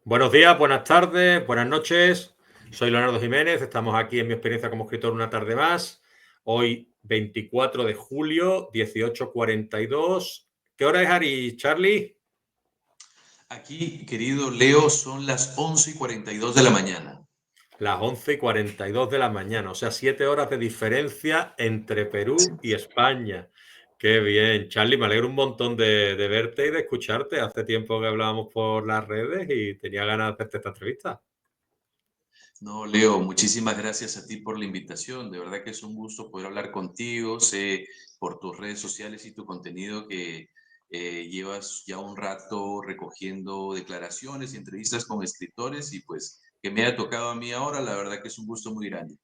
Buenos días, buenas tardes, buenas noches. Soy Leonardo Jiménez. Estamos aquí en mi experiencia como escritor una tarde más. Hoy, 24 de julio, 18:42. ¿Qué hora es, Ari? ¿Charlie? Aquí, querido Leo, son las 11:42 de la mañana. Las 11:42 de la mañana. O sea, 7 horas de diferencia entre Perú y España. Qué bien. Charlie, me alegro un montón de verte y de escucharte. Hace tiempo que hablábamos por las redes y tenía ganas de hacerte esta entrevista. No, Leo, muchísimas gracias a ti por la invitación. De verdad que es un gusto poder hablar contigo. Sé por tus redes sociales y tu contenido que llevas ya un rato recogiendo declaraciones y entrevistas con escritores y pues que me haya tocado a mí ahora, la verdad que es un gusto muy grande.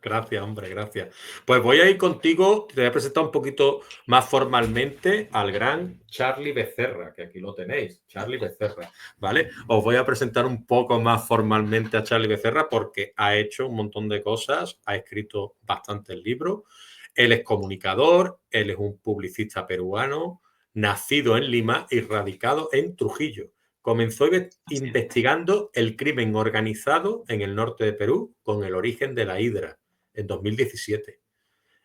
Gracias, hombre, gracias. Pues voy a ir contigo, te voy a presentar un poquito más formalmente al gran Charlie Becerra, que aquí lo tenéis, Charlie Becerra, ¿vale? Os voy a presentar un poco más formalmente a Charlie Becerra porque ha hecho un montón de cosas, ha escrito bastantes libros, él es comunicador, él es un publicista peruano, nacido en Lima y radicado en Trujillo. Comenzó Así es. investigando el crimen organizado en el norte de Perú con el origen de la Hidra en 2017.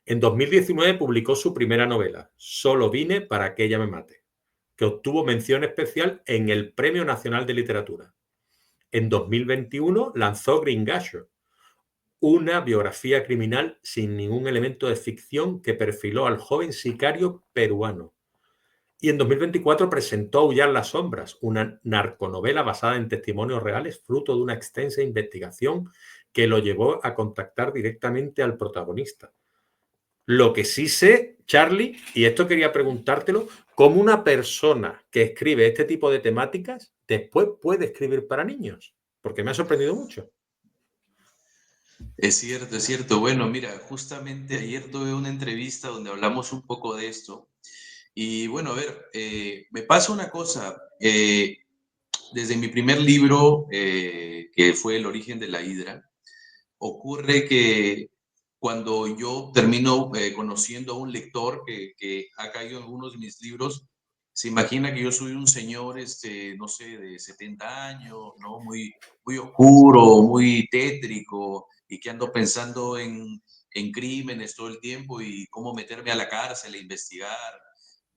En 2019 publicó su primera novela, Solo vine para que ella me mate, que obtuvo mención especial en el Premio Nacional de Literatura. En 2021 lanzó Gringallo, una biografía criminal sin ningún elemento de ficción que perfiló al joven sicario peruano. Y en 2024 presentó Aullar las sombras, una narconovela basada en testimonios reales, fruto de una extensa investigación que lo llevó a contactar directamente al protagonista. Lo que sí sé, Charlie, y esto quería preguntártelo, ¿cómo una persona que escribe este tipo de temáticas después puede escribir para niños? Porque me ha sorprendido mucho. Es cierto, es cierto. Bueno, mira, justamente ayer tuve una entrevista donde hablamos un poco de esto. Y bueno, a ver, me pasa una cosa. Desde mi primer libro, que fue El origen de la Hidra, ocurre que cuando yo termino conociendo a un lector que ha caído en algunos de mis libros, se imagina que yo soy un señor, no sé, de 70 años, ¿no? Muy oscuro, muy tétrico, y que ando pensando en crímenes todo el tiempo y cómo meterme a la cárcel e investigar.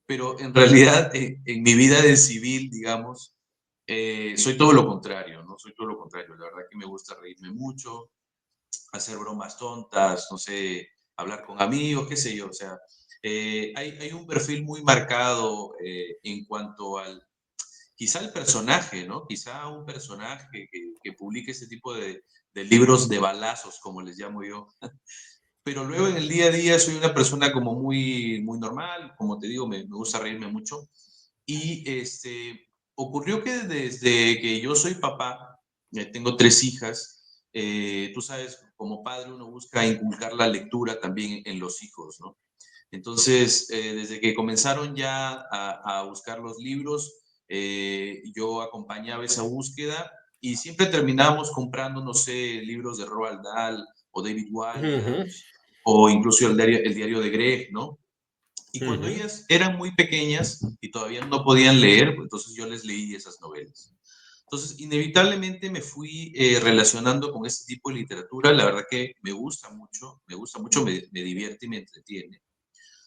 Pero en realidad, en mi vida de civil, digamos, soy todo lo contrario, ¿no? Soy todo lo contrario. La verdad que me gusta reírme mucho, hacer bromas tontas, no sé, hablar con amigos, qué sé yo. O sea, hay un perfil muy marcado en cuanto al, quizá el personaje, ¿no? Quizá un personaje que publique ese tipo de libros de balazos, como les llamo yo. Pero luego en el día a día soy una persona como muy normal, como te digo, me gusta reírme mucho. Y ocurrió que desde que yo soy papá, tengo 3 hijas, tú sabes, como padre uno busca inculcar la lectura también en los hijos, ¿no? Entonces, desde que comenzaron ya a buscar los libros, yo acompañaba esa búsqueda y siempre terminábamos comprando, no sé, libros de Roald Dahl o David Uh -huh, Walliams o incluso el diario de Greg, ¿no? Y uh cuando -huh. ellas eran muy pequeñas y todavía no podían leer, pues entonces yo les leí esas novelas. Entonces, inevitablemente me fui relacionando con este tipo de literatura. La verdad que me gusta mucho, me divierte y me entretiene.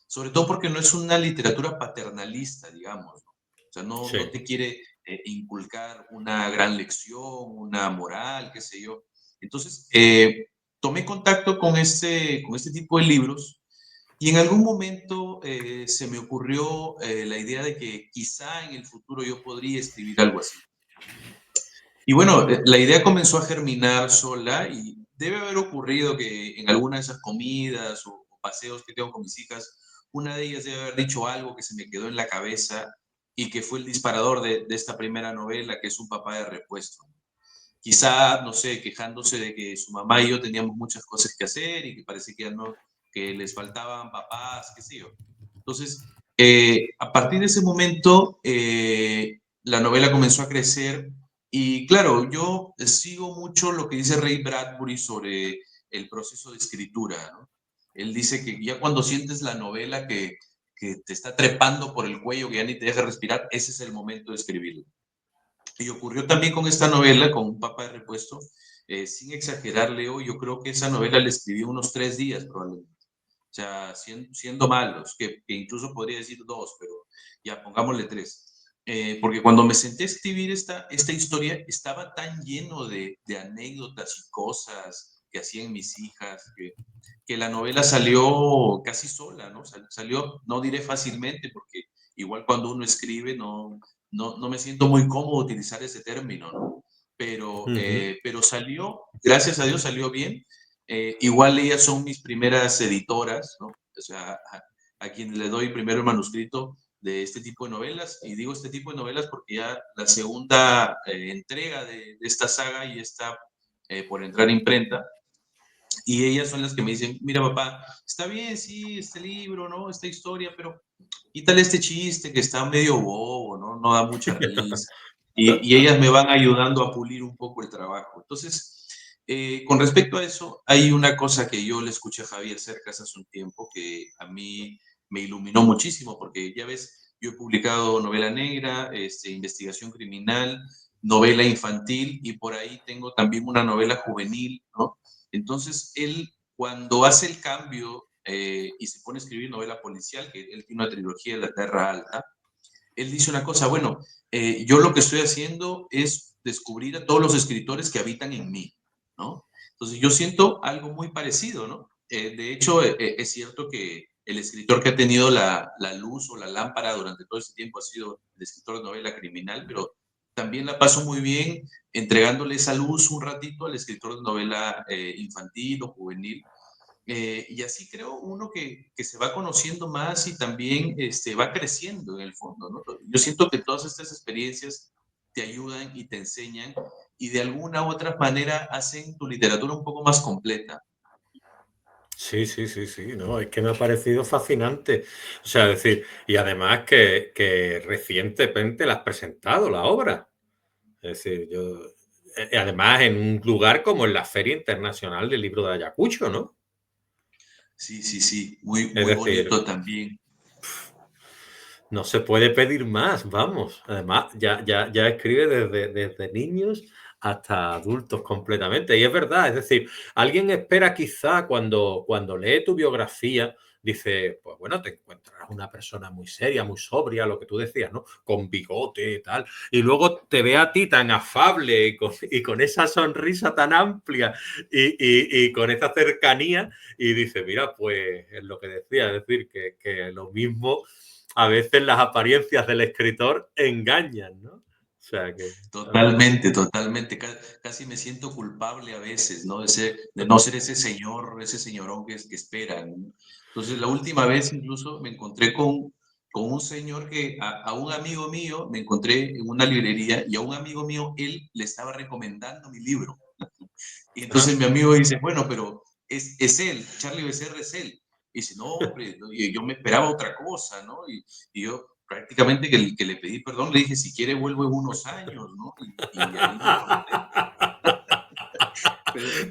Sobre todo porque no es una literatura paternalista, digamos, ¿no? O sea, no Sí. te quiere inculcar una gran lección, una moral, qué sé yo. Entonces, tomé contacto con este tipo de libros y en algún momento se me ocurrió la idea de que quizá en el futuro yo podría escribir algo así. Y bueno, la idea comenzó a germinar sola y debe haber ocurrido que en alguna de esas comidas o paseos que tengo con mis hijas, una de ellas debe haber dicho algo que se me quedó en la cabeza y que fue el disparador de esta primera novela, que es Un papá de repuesto. Quizá, no sé, quejándose de que su mamá y yo teníamos muchas cosas que hacer y que parece que ya no, que les faltaban papás, qué sé yo. Entonces, a partir de ese momento, la novela comenzó a crecer y claro, yo sigo mucho lo que dice Ray Bradbury sobre el proceso de escritura, ¿no? Él dice que ya cuando sientes la novela que te está trepando por el cuello, que ya ni te deja respirar, ese es el momento de escribirla. Y ocurrió también con esta novela, con Un Papa de Repuesto, sin exagerar, Leo, yo creo que esa novela la escribí unos 3 días probablemente. O sea, siendo malos, que incluso podría decir dos, pero ya pongámosle tres. Porque cuando me senté a escribir esta historia, estaba tan lleno de anécdotas y cosas que hacían mis hijas, que la novela salió casi sola, ¿no? Salió, no diré fácilmente, porque igual cuando uno escribe no me siento muy cómodo utilizar ese término, ¿no? Ujú. Pero salió, gracias a Dios salió bien. Igual ellas son mis primeras editoras, ¿no? O sea, a quien le doy primero el manuscrito de este tipo de novelas, y digo este tipo de novelas porque ya la segunda entrega de esta saga y está por entrar a imprenta, y ellas son las que me dicen, mira papá, está bien, sí, este libro, ¿no? Esta historia, pero quítale este chiste que está medio bobo, ¿no? No da mucha risa. Y ellas me van ayudando a pulir un poco el trabajo. Entonces, con respecto a eso, hay una cosa que yo le escuché a Javier Cercas hace un tiempo que a mí me iluminó muchísimo, porque ya ves, yo he publicado novela negra, investigación criminal, novela infantil, y por ahí tengo también una novela juvenil, ¿no? Entonces, él, cuando hace el cambio y se pone a escribir novela policial, que él tiene una trilogía de La Terra Alta, él dice una cosa, bueno, yo lo que estoy haciendo es descubrir a todos los escritores que habitan en mí, ¿no? Entonces, yo siento algo muy parecido, ¿no? De hecho, es cierto que el escritor que ha tenido la luz o la lámpara durante todo este tiempo ha sido el escritor de novela criminal, pero también la paso muy bien entregándole esa luz un ratito al escritor de novela infantil o juvenil. Y así creo uno que se va conociendo más y también va creciendo en el fondo, ¿no? Yo siento que todas estas experiencias te ayudan y te enseñan y de alguna u otra manera hacen tu literatura un poco más completa. Sí, sí, sí, sí, no, es que me ha parecido fascinante. O sea, decir, y además que recientemente la has presentado, la obra. Es decir, yo, además en un lugar como en la Feria Internacional del Libro de Ayacucho, ¿no? Sí, sí, sí, muy, Es muy decir, bonito también. no se puede pedir más, vamos. Además, ya escribe desde niños hasta adultos completamente. Y es verdad, es decir, alguien espera quizá cuando lee tu biografía, dice, pues bueno, te encuentras una persona muy seria, muy sobria, lo que tú decías, ¿no? Con bigote y tal. Y luego te ve a ti tan afable y con esa sonrisa tan amplia y con esa cercanía y dice, mira, pues es lo que decía, es decir, que lo mismo a veces las apariencias del escritor engañan, ¿no? O sea que también. Totalmente, totalmente. Casi me siento culpable a veces, ¿no? De no ser ese señor, ese señorón que esperan, ¿no? Entonces, la última vez incluso me encontré con un señor que a un amigo mío me encontré en una librería y a un amigo mío él le estaba recomendando mi libro. Y entonces Ah, mi amigo dice, bueno, pero es él, Charlie Becerra es él. Y dice, no, hombre, no, y yo me esperaba otra cosa, ¿no? Y yo prácticamente que le pedí perdón, le dije, si quiere vuelvo en unos años, ¿no? Y ahí me acordé.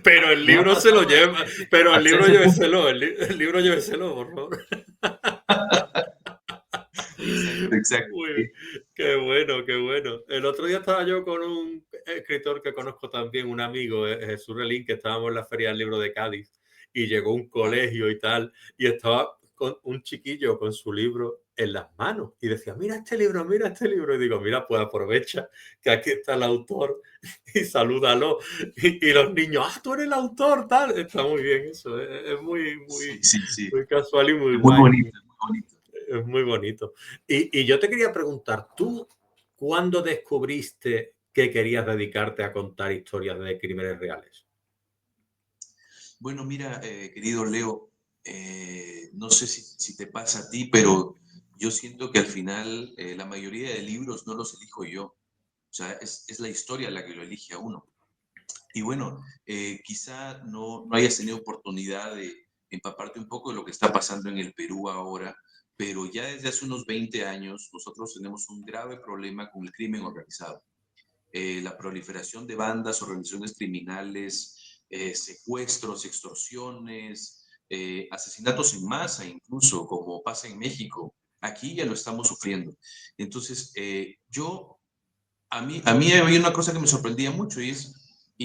Pero pero el me ha libro se lo pasado lleva, pero el hasta libro ese punto. lléveselo, el libro lléveselo, por favor. Exacto, exacto. Uy, Sí. qué bueno, qué bueno. El otro día estaba yo con un escritor que conozco también, un amigo, Jesús Relín, que estábamos en la Feria del Libro de Cádiz y llegó a un Ah, colegio y tal, y estaba con un chiquillo con su libro en las manos y decía, mira este libro. Y digo, mira, pues aprovecha que aquí está el autor y salúdalo. Y los niños, tú eres el autor, tal. Está muy bien eso, es muy, sí, muy, sí, sí. muy casual y muy Es muy guay. bonito, es muy bonito. Es muy bonito. Y yo te quería preguntar, ¿tú cuándo descubriste que querías dedicarte a contar historias de crímenes reales? Bueno, mira, querido Leo, no sé si te pasa a ti, pero yo siento que al final la mayoría de libros no los elijo yo. O sea, es la historia la que lo elige a uno. Y bueno, quizá no hayas tenido oportunidad de empaparte un poco de lo que está pasando en el Perú ahora, pero ya desde hace unos 20 años nosotros tenemos un grave problema con el crimen organizado. La proliferación de bandas, organizaciones criminales, secuestros, extorsiones, asesinatos en masa incluso, como pasa en México. Aquí ya lo estamos sufriendo. Entonces, yo a mí había una cosa que me sorprendía mucho y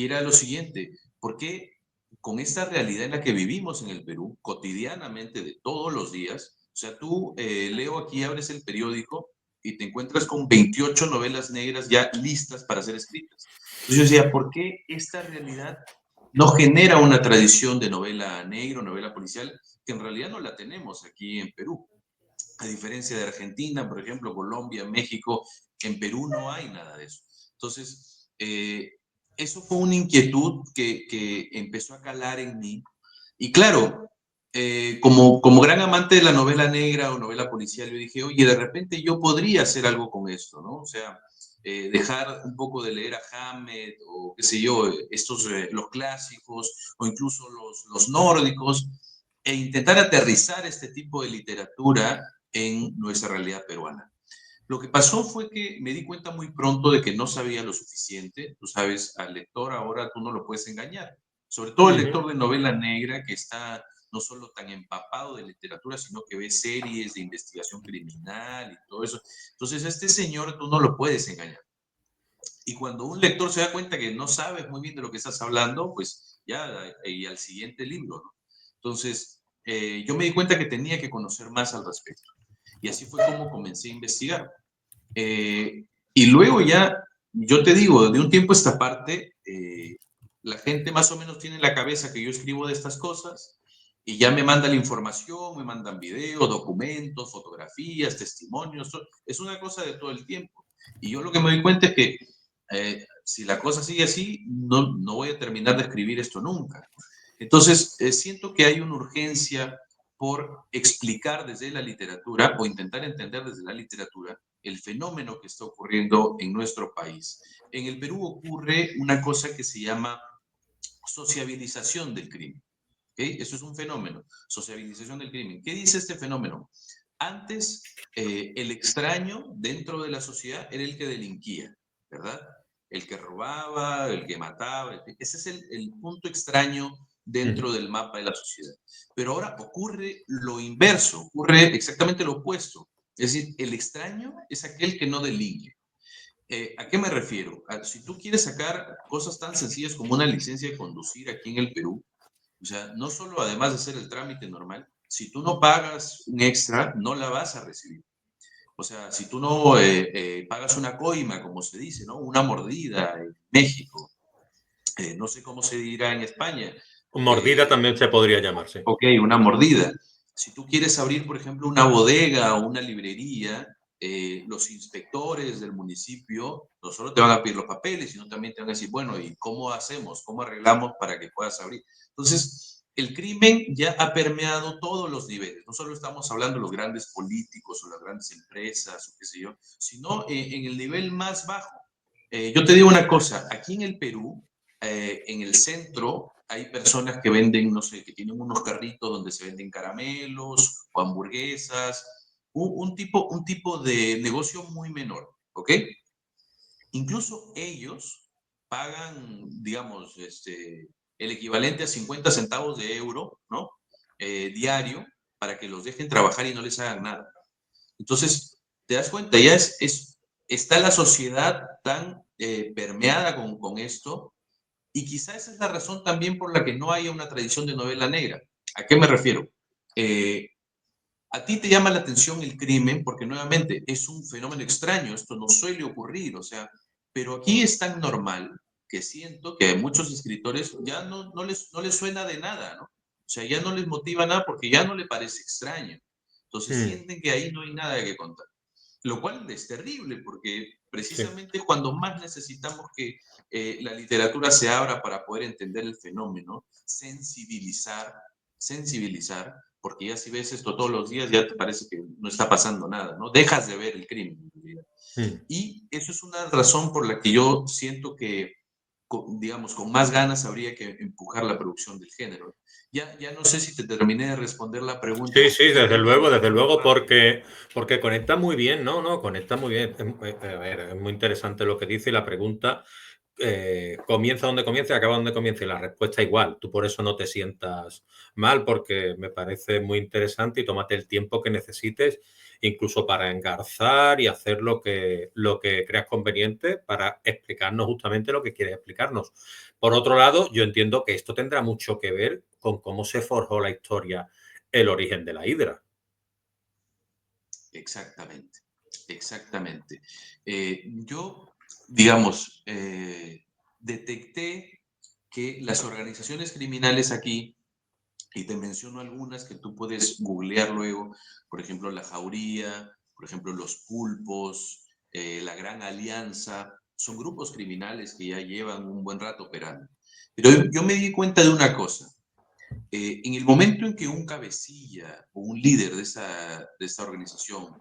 era lo siguiente, ¿por qué con esta realidad en la que vivimos en el Perú, cotidianamente, de todos los días, o sea, tú, Leo, aquí abres el periódico y te encuentras con 28 novelas negras ya listas para ser escritas? Entonces yo decía, ¿por qué esta realidad no genera una tradición de novela negra, novela policial, que en realidad no la tenemos aquí en Perú? A diferencia de Argentina, por ejemplo, Colombia, México, en Perú no hay nada de eso. Entonces, eso fue una inquietud que empezó a calar en mí. Y claro, como gran amante de la novela negra o novela policial, yo dije, oye, de repente yo podría hacer algo con esto, ¿no? O sea, dejar un poco de leer a Hammett o qué sé yo, los clásicos o incluso los nórdicos e intentar aterrizar este tipo de literatura en nuestra realidad peruana. Lo que pasó fue que me di cuenta muy pronto de que no sabía lo suficiente. Tú sabes, al lector ahora tú no lo puedes engañar. Sobre todo el Ujú. lector de novela negra que está no solo tan empapado de literatura, sino que ve series de investigación criminal y todo eso. Entonces, a este señor tú no lo puedes engañar. Y cuando un lector se da cuenta que no sabes muy bien de lo que estás hablando, pues ya, y al siguiente libro, ¿no? Entonces, yo me di cuenta que tenía que conocer más al respecto. Y así fue como comencé a investigar. Y luego ya, yo te digo, de un tiempo a esta parte, la gente más o menos tiene en la cabeza que yo escribo de estas cosas y ya me manda la información, me mandan videos, documentos, fotografías, testimonios. Es una cosa de todo el tiempo. Y yo lo que me doy cuenta es que si la cosa sigue así, no voy a terminar de escribir esto nunca. Entonces, siento que hay una urgencia por explicar desde la literatura o intentar entender desde la literatura el fenómeno que está ocurriendo en nuestro país. En el Perú ocurre una cosa que se llama sociabilización del crimen. ¿Okay? Eso es un fenómeno, sociabilización del crimen. ¿Qué dice este fenómeno? Antes, el extraño dentro de la sociedad era el que delinquía, ¿verdad? El que robaba, el que mataba. Ese es el punto extraño dentro Ujú. del mapa de la sociedad. Pero ahora ocurre lo inverso, ocurre exactamente lo opuesto. Es decir, el extraño es aquel que no delinque. ¿A qué me refiero? Si tú quieres sacar cosas tan sencillas como una licencia de conducir aquí en el Perú, o sea, no solo además de hacer el trámite normal, si tú no pagas un extra, no la vas a recibir. O sea, si tú no pagas una coima, como se dice, ¿no? Una mordida en México, no sé cómo se dirá en España. Mordida Eh, también se podría llamarse. ok, una mordida. Si tú quieres abrir, por ejemplo, una bodega o una librería, los inspectores del municipio no solo te van a pedir los papeles, sino también te van a decir, bueno, ¿y cómo hacemos? ¿Cómo arreglamos para que puedas abrir? Entonces, el crimen ya ha permeado todos los niveles. No solo estamos hablando de los grandes políticos o las grandes empresas o qué sé yo, sino en el nivel más bajo. Yo te digo una cosa, aquí en el Perú, en el centro hay personas que venden, no sé, que tienen unos carritos donde se venden caramelos o hamburguesas, un tipo de negocio muy menor, ¿ok? Incluso ellos pagan, digamos, el equivalente a 50 centavos de euro, ¿no? Diario, para que los dejen trabajar y no les hagan nada. Entonces, te das cuenta, ya está la sociedad tan permeada con esto y quizá esa es la razón también por la que no haya una tradición de novela negra. ¿A qué me refiero? Eh, a ti te llama la atención el crimen porque nuevamente es un fenómeno extraño, esto no suele ocurrir, o sea, pero aquí es tan normal que siento que a muchos escritores ya no les suena de nada, ¿no? O sea, ya no les motiva nada porque ya no le parece extraño. Entonces Mm, sienten que ahí no hay nada que contar. Lo cual es terrible porque sí. precisamente cuando más necesitamos que la literatura se abra para poder entender el fenómeno, sensibilizar, porque ya si ves esto todos los días ya te parece que no está pasando nada, ¿no? Dejas de ver el crimen en realidad. Mm. Y eso es una razón por la que yo siento que, digamos, con más ganas habría que empujar la producción del género. Ya no sé si te terminé de responder la pregunta, Sí, si sí, quieres continúo desde con una luego, parte. porque conecta muy bien, ¿no? No, conecta muy bien. A ver, es muy interesante lo que dice y la pregunta comienza donde comienza y acaba donde comienza y la respuesta igual. Tú por eso no te sientas mal porque me parece muy interesante y tómate el tiempo que necesites incluso para engarzar y hacer lo que creas conveniente para explicarnos justamente lo que quieres explicarnos. Por otro lado, yo entiendo que esto tendrá mucho que ver con cómo se forjó la historia, el origen de la hidra. Exactamente, exactamente. Yo, digamos, detecté que las organizaciones criminales aquí, y te menciono algunas que tú puedes googlear luego, por ejemplo, la Jauría, por ejemplo, los Pulpos, la Gran Alianza, son grupos criminales que ya llevan un buen rato operando. Pero yo me di cuenta de una cosa. En el momento en que un cabecilla o un líder de esta organización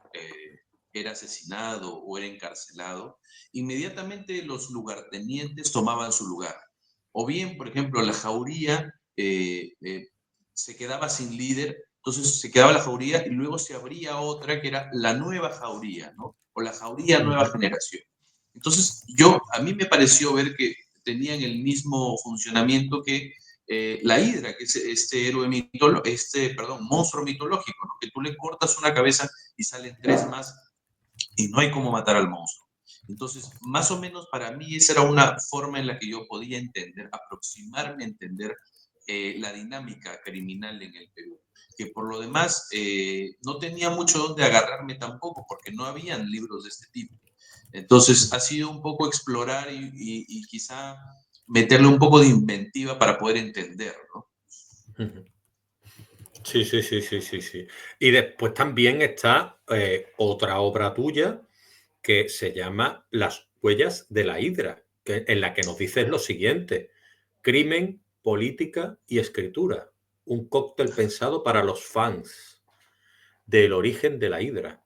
era asesinado o era encarcelado, inmediatamente los lugartenientes tomaban su lugar. O bien, por ejemplo, la jauría se quedaba sin líder, entonces se quedaba la jauría y luego se abría otra que era la nueva jauría, ¿no? O la jauría nueva generación. Entonces, a mí me pareció ver que tenían el mismo funcionamiento que la hidra, que es este héroe monstruo mitológico, ¿no? Que tú le cortas una cabeza y salen tres más y no hay cómo matar al monstruo. Entonces, más o menos para mí esa era una forma en la que yo podía entender, aproximarme a entender la dinámica criminal en el Perú, que por lo demás no tenía mucho donde agarrarme tampoco, porque no habían libros de este tipo. Entonces, ha sido un poco explorar y quizá meterle un poco de inventiva para poder entender, ¿no? Sí, sí, sí, sí, sí, sí. Y después también está otra obra tuya que se llama Las huellas de la hidra, en la que nos dices lo siguiente: crimen, política y escritura, un cóctel pensado para los fans del origen de la hidra.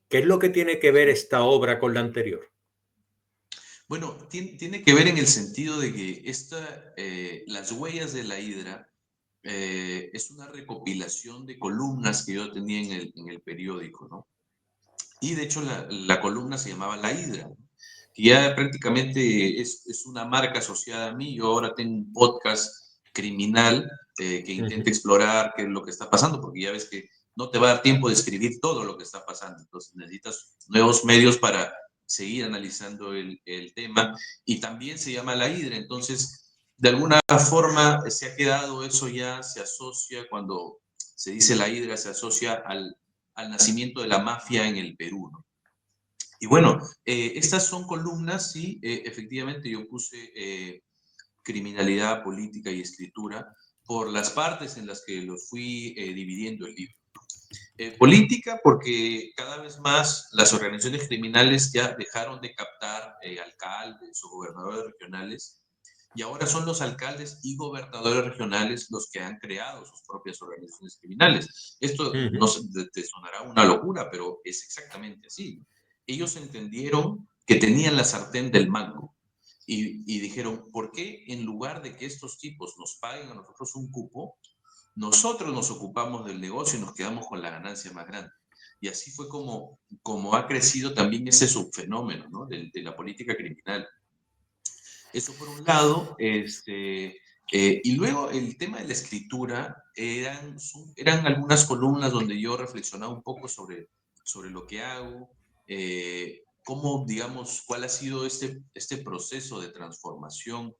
¿Qué es lo que tiene que ver esta obra con la anterior? Bueno, tiene que ver en el sentido de que las huellas de la hidra es una recopilación de columnas que yo tenía en el periódico, ¿no? Y de hecho la columna se llamaba La Hidra, ¿no? Que ya prácticamente es una marca asociada a mí. Yo ahora tengo un podcast criminal que intenta explorar qué es lo que está pasando, porque ya ves que no te va a dar tiempo de escribir todo lo que está pasando. Entonces necesitas nuevos medios para seguir analizando el tema. Y también se llama La Hidra. Entonces, de alguna forma se ha quedado eso, ya se asocia, cuando se dice La Hidra, se asocia al nacimiento de la mafia en el Perú, ¿no? Y bueno, estas son columnas, sí, efectivamente yo puse criminalidad, política y escritura por las partes en las que los fui dividiendo el libro. Política, porque cada vez más las organizaciones criminales ya dejaron de captar alcaldes o gobernadores regionales, y ahora son los alcaldes y gobernadores regionales los que han creado sus propias organizaciones criminales. Esto no te sonará una locura, pero es exactamente así. Ellos entendieron que tenían la sartén del mango y dijeron: ¿por qué en lugar de que estos tipos nos paguen a nosotros un cupo, nosotros nos ocupamos del negocio y nos quedamos con la ganancia más grande? Y así fue como ha crecido también ese subfenómeno, ¿no? De la política criminal. Eso por un lado. Y luego el tema de la escritura eran algunas columnas donde yo reflexionaba un poco sobre lo que hago, cómo, digamos, cuál ha sido este proceso de transformación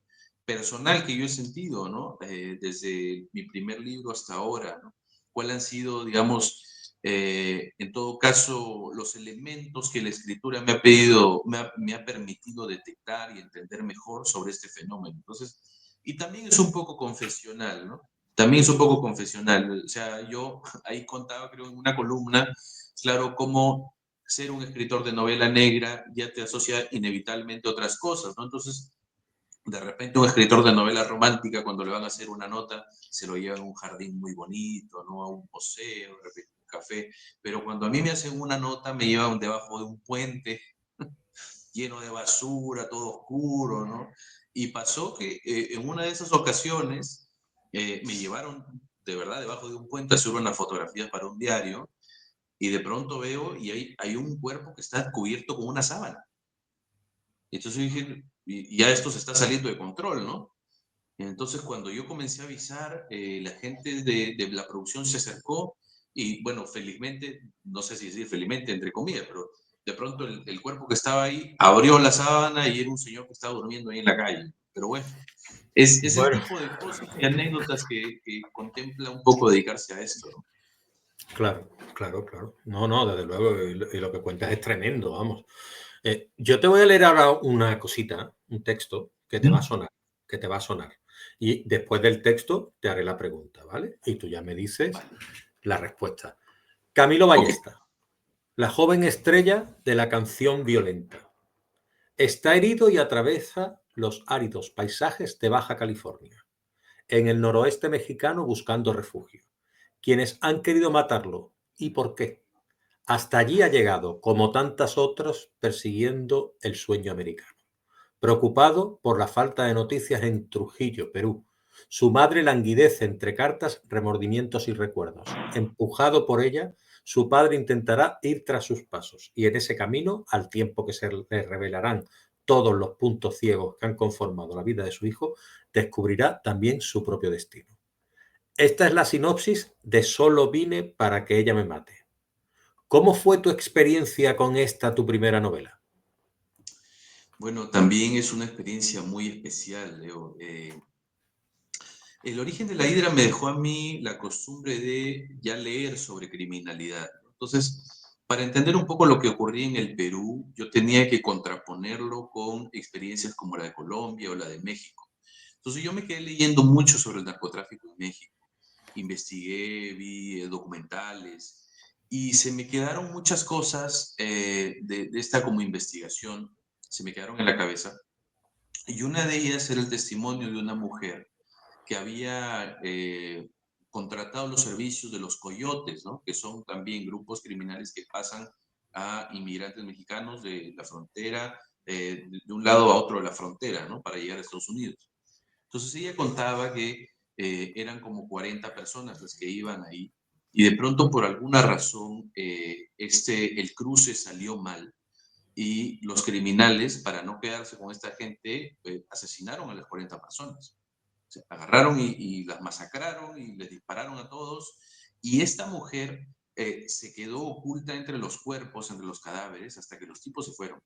personal que yo he sentido, ¿no? Desde mi primer libro hasta ahora, ¿no? ¿Cuáles han sido, digamos, en todo caso, los elementos que la escritura me ha permitido detectar y entender mejor sobre este fenómeno? Entonces, y también es un poco confesional, ¿no? También es un poco confesional. O sea, yo ahí contaba, creo, en una columna, claro, cómo ser un escritor de novela negra ya te asocia inevitablemente a otras cosas, ¿no? Entonces, de repente un escritor de novela romántica, cuando le van a hacer una nota, se lo llevan a un jardín muy bonito, ¿no? A un museo, de repente un café. Pero cuando a mí me hacen una nota, me llevan debajo de un puente lleno de basura, todo oscuro, ¿no? Y pasó que en una de esas ocasiones me llevaron de verdad debajo de un puente a hacer una fotografía para un diario, y de pronto veo y hay un cuerpo que está cubierto con una sábana. Entonces dije, y ya esto se está saliendo de control, ¿no? Entonces, cuando yo comencé a avisar, la gente de la producción se acercó y bueno, felizmente, no sé si decir felizmente, entre comillas, pero de pronto el cuerpo que estaba ahí abrió la sábana y era un señor que estaba durmiendo ahí en la calle. Pero bueno, es el Bueno, tipo de cosas y anécdotas que contempla un poco dedicarse a esto, ¿no? claro, claro, claro. No, no, desde luego, y lo que cuentas es tremendo, vamos. Yo te voy a leer ahora una cosita, un texto que te va a Ujú. sonar, que te va a sonar. Y después del texto te haré la pregunta, ¿vale? Y tú ya me dices Vale. la respuesta. Camilo Ok. Ballesta, la joven estrella de la canción violenta. Está herido y atraviesa los áridos paisajes de Baja California, en el noroeste mexicano buscando refugio. Quienes han querido matarlo, ¿y por qué? Hasta allí ha llegado, como tantas otras, persiguiendo el sueño americano. Preocupado por la falta de noticias en Trujillo, Perú, su madre languidece entre cartas, remordimientos y recuerdos. Empujado por ella, su padre intentará ir tras sus pasos y en ese camino, al tiempo que se le revelarán todos los puntos ciegos que han conformado la vida de su hijo, descubrirá también su propio destino. Esta es la sinopsis de Solo vine para que ella me mate. ¿Cómo fue tu experiencia con esta tu primera novela? Bueno, también es una experiencia muy especial, Leo. El origen de la hidra me dejó a mí la costumbre de ya leer sobre criminalidad, ¿no? Entonces, para entender un poco lo que ocurría en el Perú, yo tenía que contraponerlo con experiencias como la de Colombia o la de México. Entonces, yo me quedé leyendo mucho sobre el narcotráfico en México. Investigué, vi documentales y se me quedaron muchas cosas de esta como investigación, se me quedaron en la cabeza. Y una de ellas era el testimonio de una mujer que había contratado los servicios de los coyotes, ¿no? Que son también grupos criminales que pasan a inmigrantes mexicanos de la frontera, de un lado a otro de la frontera, ¿no? Para llegar a Estados Unidos. Entonces ella contaba que eran como 40 personas las que iban ahí y de pronto por alguna razón el cruce salió mal y los criminales, para no quedarse con esta gente, asesinaron a las 40 personas. O sea, agarraron y las masacraron y les dispararon a todos. Y esta mujer se quedó oculta entre los cuerpos, entre los cadáveres, hasta que los tipos se fueron.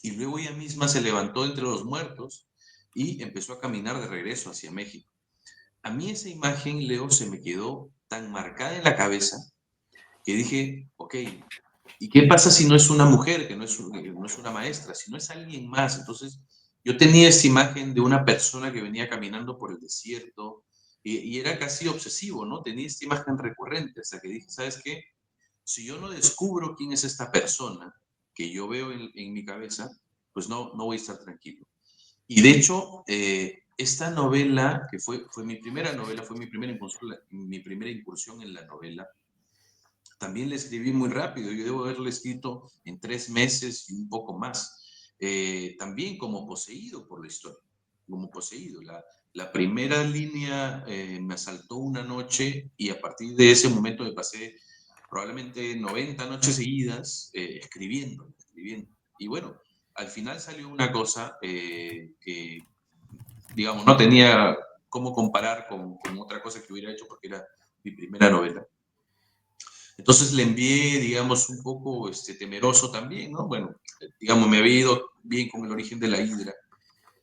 Y luego ella misma se levantó entre los muertos y empezó a caminar de regreso hacia México. A mí esa imagen, Leo, se me quedó tan marcada en la cabeza que dije, ok, ¿y qué pasa si no es una mujer, que no es una maestra, si no es alguien más? Entonces, yo tenía esta imagen de una persona que venía caminando por el desierto y era casi obsesivo, ¿no? Tenía esta imagen recurrente hasta que dije, ¿sabes qué? Si yo no descubro quién es esta persona que yo veo en mi cabeza, pues no voy a estar tranquilo. Y de hecho, esta novela, que fue mi primera novela, fue mi primera incursión en la novela, también le escribí muy rápido, yo debo haberle escrito en 3 meses y un poco más. También como poseído por la historia, como poseído. La primera línea me asaltó una noche y a partir de ese momento me pasé probablemente 90 noches seguidas escribiendo, escribiendo. Y bueno, al final salió una cosa que, digamos, no tenía cómo comparar con otra cosa que hubiera hecho porque era mi primera novela. Entonces le envié, digamos, un poco temeroso también, ¿no? Bueno, digamos, me había ido bien con el origen de la hidra,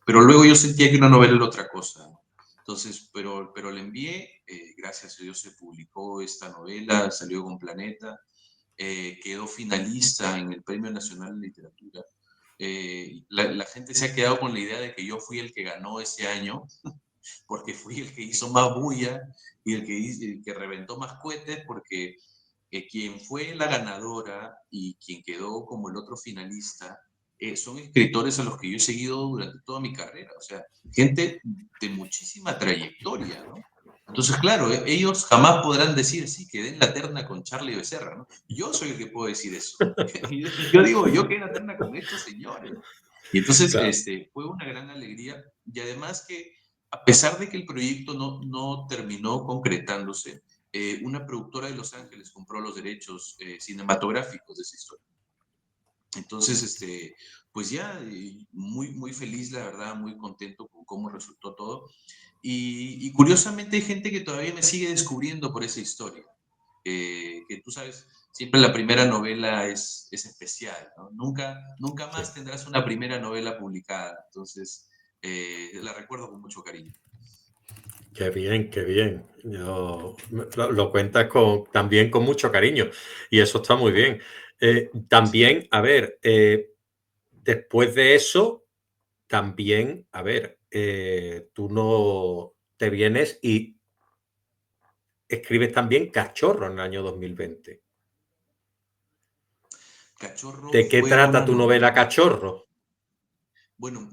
pero luego yo sentía que una novela era otra cosa, ¿no? Entonces, pero le envié, gracias a Dios se publicó esta novela, salió con Planeta, quedó finalista en el Premio Nacional de Literatura. La gente se ha quedado con la idea de que yo fui el que ganó ese año, porque fui el que hizo más bulla y el que reventó más cohetes, porque quien fue la ganadora y quien quedó como el otro finalista son escritores a los que yo he seguido durante toda mi carrera, o sea, gente de muchísima trayectoria, ¿no? Entonces, claro, ellos jamás podrán decir, sí, quedé en la terna con Charlie Becerra, ¿no? Yo soy el que puedo decir eso. Yo digo, yo quedé en la terna con estos señores. Y entonces, Claro. fue una gran alegría y además que, a pesar de que el proyecto no terminó concretándose, una productora de Los Ángeles compró los derechos cinematográficos de esa historia. Entonces, pues ya muy feliz, la verdad, muy contento con cómo resultó todo. Y curiosamente hay gente que todavía me sigue descubriendo por esa historia. que tú sabes, siempre la primera novela es especial, ¿no? Nunca Sí. más tendrás una primera novela publicada, entonces la recuerdo con mucho cariño. Qué bien, qué bien. Lo cuentas con, también con mucho cariño y eso está muy bien. Sí. También, a ver, después de eso, también, a ver, tú no te vienes y escribes también Cachorro en el año 2020. Cachorro ¿De qué fue trata una tu novela novela. Cachorro? Bueno,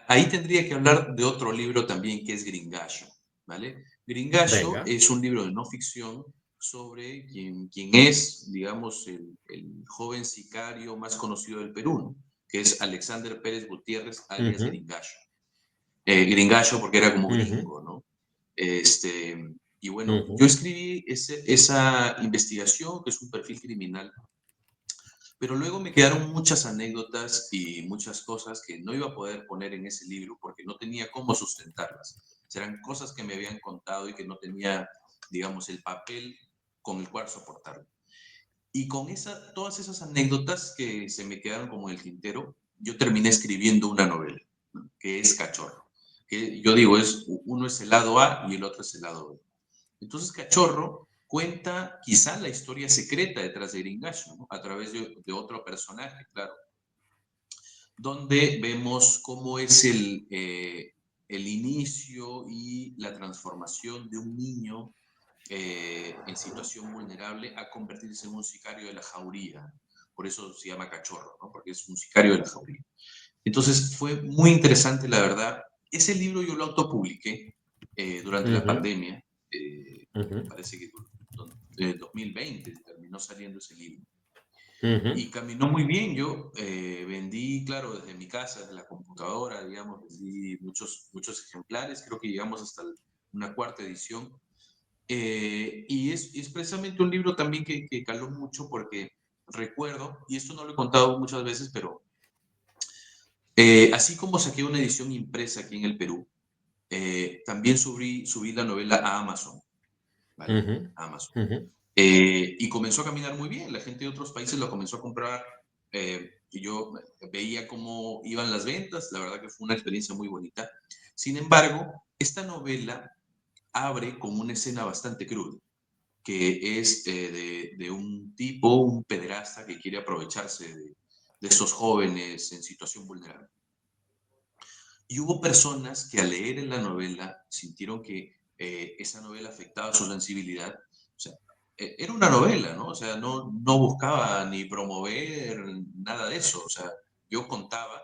ahí tendría que hablar de otro libro también que es Gringallo, ¿vale? Gringallo Venga. es un libro de no ficción sobre quien es, digamos, el joven sicario más conocido del Perú, ¿no? Que es Alexander Pérez Gutiérrez, alias Ujú, Gringallo. Gringallo porque era como ujú, gringo, ¿no? Este, y bueno, yo ujú, escribí esa investigación, que es un perfil criminal, pero luego me quedaron muchas anécdotas y muchas cosas que no iba a poder poner en ese libro porque no tenía cómo sustentarlas. Serán cosas que me habían contado y que no tenía, digamos, el papel con el cual soportarlo. Y con todas esas anécdotas que se me quedaron como en el tintero, yo terminé escribiendo una novela, ¿no? Que es Cachorro. Que yo digo, uno es el lado A y el otro es el lado B. Entonces Cachorro cuenta quizá la historia secreta detrás de Gringallo, ¿no? A través de otro personaje, claro, donde vemos cómo es el inicio y la transformación de un niño en situación vulnerable a convertirse en un sicario de la jauría. Por eso se llama Cachorro, ¿no? Porque es un sicario de la jauría. Entonces fue muy interesante, la verdad. Ese libro yo lo autopubliqué durante la ujú, pandemia. Me ujú, parece que 2020 terminó saliendo ese libro. ujú. Y caminó muy bien. Yo vendí, claro, desde mi casa, desde la computadora, digamos, vendí muchos ejemplares. Creo que llegamos hasta una cuarta edición. Y es precisamente un libro también que caló mucho porque recuerdo, y esto no lo he contado muchas veces, pero así como saqué una edición impresa aquí en el Perú, también subí la novela a Amazon, ¿vale? Ujú, A Amazon. ujú, Y comenzó a caminar muy bien, la gente de otros países lo comenzó a comprar, y yo veía cómo iban las ventas, la verdad que fue una experiencia muy bonita. Sin embargo, esta novela abre con una escena bastante cruda, que es de un tipo, un pederasta que quiere aprovecharse de estos jóvenes en situación vulnerable. Y hubo personas que al leer en la novela sintieron que esa novela afectaba su sensibilidad. O sea, era una novela, ¿no? O sea, no buscaba ni promover nada de eso. O sea, yo contaba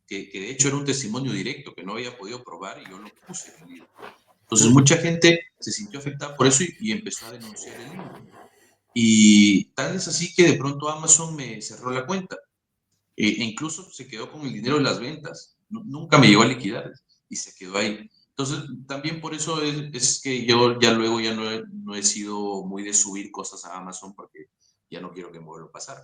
que de hecho era un testimonio directo que no había podido probar y yo lo puse en el libro. Entonces ujú. mucha gente se sintió afectada por eso y empezó a denunciar el libro. Y tal es así que de pronto Amazon me cerró la cuenta. Incluso se quedó con el dinero de las ventas. Nunca me llegó a liquidar y se quedó ahí. Entonces, también por eso es que yo ya luego ya no he sido muy de subir cosas a Amazon porque ya no quiero que me vuelva a pasar.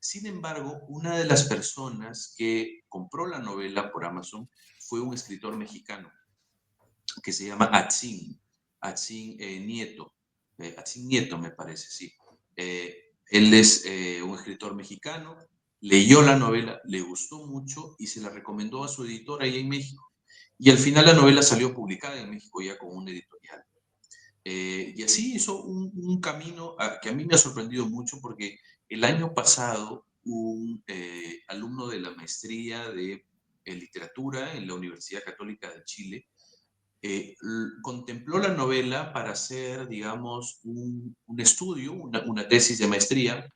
Sin embargo, una de las personas que compró la novela por Amazon fue un escritor mexicano que se llama Atzin Nieto. Atzin Nieto me parece, sí. Él es un escritor mexicano, leyó la novela, le gustó mucho y se la recomendó a su editor ahí en México. Y al final la novela salió publicada en México ya con un editorial. Y así hizo un camino que a mí me ha sorprendido mucho porque el año pasado un alumno de la maestría de literatura en la Universidad Católica de Chile contempló la novela para hacer, digamos, un estudio, una tesis de maestría,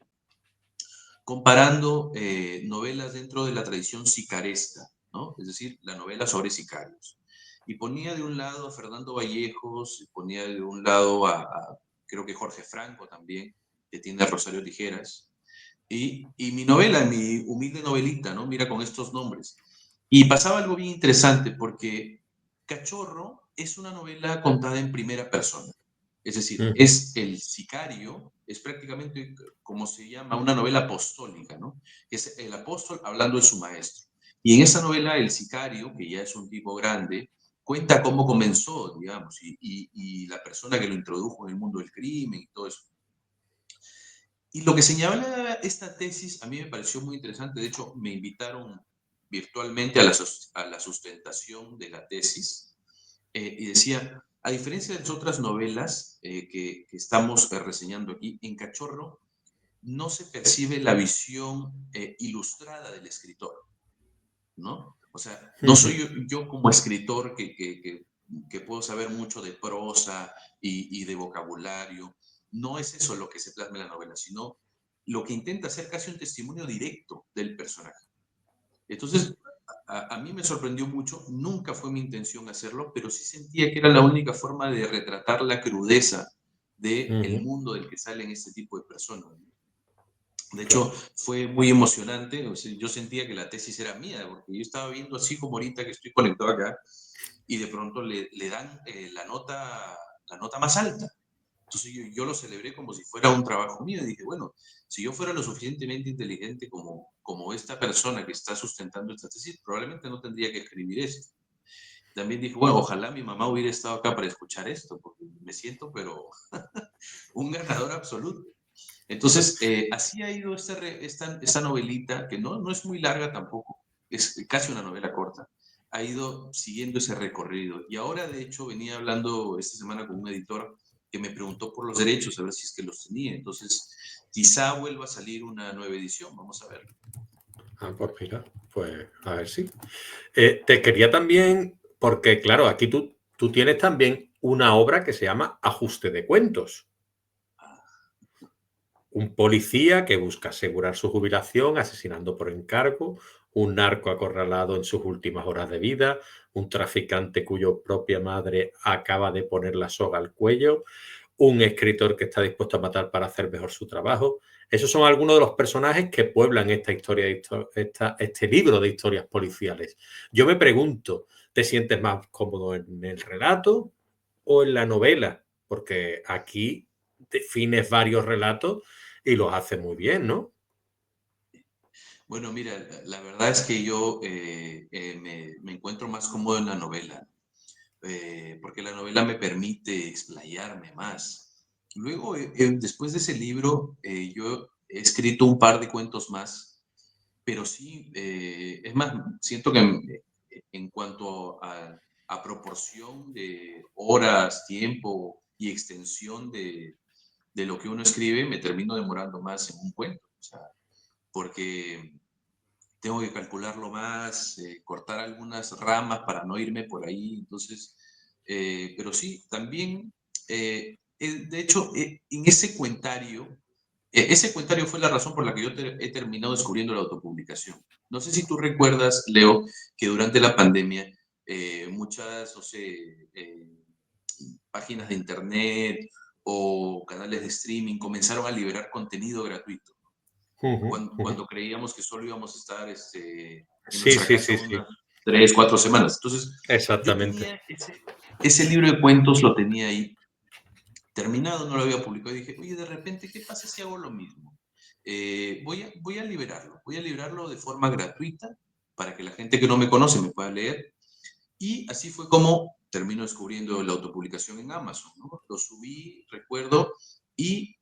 comparando novelas dentro de la tradición sicaresca, ¿no? Es decir, la novela sobre sicarios. Y ponía de un lado a Fernando Vallejos, ponía de un lado creo que Jorge Franco también, que tiene a Rosario Tijeras, y mi novela, mi humilde novelita, ¿no? Mira con estos nombres. Y pasaba algo bien interesante porque Cachorro es una novela contada en primera persona. Es decir, Ujú, es el sicario, es prácticamente como se llama una novela apostólica, ¿no? Es el apóstol hablando de su maestro. Y en esa novela el sicario, que ya es un tipo grande, cuenta cómo comenzó, digamos, y la persona que lo introdujo en el mundo del crimen y todo eso. Y lo que señalaba esta tesis a mí me pareció muy interesante. De hecho, me invitaron virtualmente a a la sustentación de la tesis y decía, a diferencia de las otras novelas que estamos reseñando aquí, en Cachorro no se percibe la visión ilustrada del escritor, ¿no? O sea, no soy yo como escritor que puedo saber mucho de prosa y de vocabulario. No es eso lo que se plasma en la novela, sino lo que intenta hacer casi un testimonio directo del personaje. Entonces, a mí me sorprendió mucho, nunca fue mi intención hacerlo, pero sí sentía que era la única forma de retratar la crudeza del Ujú. mundo del que salen este tipo de personas. De hecho, fue muy emocionante. O sea, yo sentía que la tesis era mía, porque yo estaba viendo así como ahorita que estoy conectado acá, y de pronto le dan la nota más alta. Entonces yo lo celebré como si fuera un trabajo mío y dije, bueno, si yo fuera lo suficientemente inteligente como esta persona que está sustentando esta tesis, probablemente no tendría que escribir esto. También dije, bueno, ojalá mi mamá hubiera estado acá para escuchar esto, porque me siento, pero un ganador absoluto. Entonces, así ha ido esta novelita, que no es muy larga tampoco, es casi una novela corta, ha ido siguiendo ese recorrido. Y ahora, de hecho, venía hablando esta semana con un editor que me preguntó por los derechos, a ver si es que los tenía. Entonces, quizá vuelva a salir una nueva edición, vamos a ver. Ah, pues mira, pues a ver si. Te quería también, porque claro, aquí tú tienes también una obra que se llama Ajuste de cuentos. Un policía que busca asegurar su jubilación asesinando por encargo, un narco acorralado en sus últimas horas de vida, un traficante cuya propia madre acaba de poner la soga al cuello, un escritor que está dispuesto a matar para hacer mejor su trabajo. Esos son algunos de los personajes que pueblan esta historia, este libro de historias policiales. Yo me pregunto, ¿te sientes más cómodo en el relato o en la novela? Porque aquí defines varios relatos y los hace muy bien, ¿no? Bueno, mira, la verdad es que yo me encuentro más cómodo en la novela. Porque la novela me permite explayarme más. Luego, después de ese libro, yo he escrito un par de cuentos más, pero sí, es más, siento que en cuanto a proporción de horas, tiempo y extensión de lo que uno escribe, me termino demorando más en un cuento, o sea, porque tengo que calcularlo más, cortar algunas ramas para no irme por ahí. Entonces, pero sí, también, de hecho, en ese cuentario fue la razón por la que yo he terminado descubriendo la autopublicación. No sé si tú recuerdas, Leo, que durante la pandemia muchas, no sé, páginas de internet o canales de streaming comenzaron a liberar contenido gratuito Ujú, ujú. cuando creíamos que solo íbamos a estar en Sí, nuestra sí, casa sí, sí, unas 3, 4 semanas. Entonces, yo exactamente. tenía ese libro de cuentos, lo tenía ahí terminado, no lo había publicado y dije, oye, de repente, ¿qué pasa si hago lo mismo? Voy a liberarlo de forma gratuita para que la gente que no me conoce me pueda leer. Y así fue como termino descubriendo la autopublicación en Amazon, ¿no? Lo subí, recuerdo, y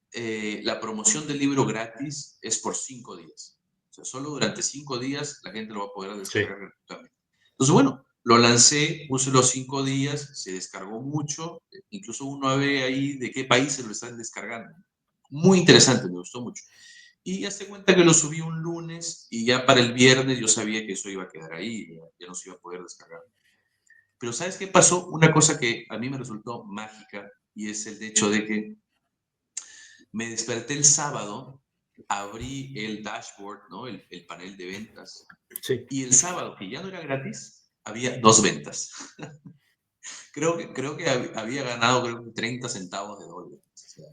la promoción del libro gratis es por 5 días. O sea, solo durante 5 días la gente lo va a poder Sí. descargar gratuitamente. Entonces, bueno, lo lancé, puse los 5 días, se descargó mucho, incluso uno ve ahí de qué país se lo están descargando. Muy interesante, me gustó mucho. Y ya se cuenta que lo subí un lunes y ya para el viernes yo sabía que eso iba a quedar ahí, ya no se iba a poder descargar. Pero ¿sabes qué pasó? Una cosa que a mí me resultó mágica y es el hecho de que me desperté el sábado, abrí el dashboard, ¿no? El panel de ventas, Sí. y el sábado, que ya no era gratis, había 2 ventas. Creo que había ganado creo, que 30 centavos de dólar. O sea,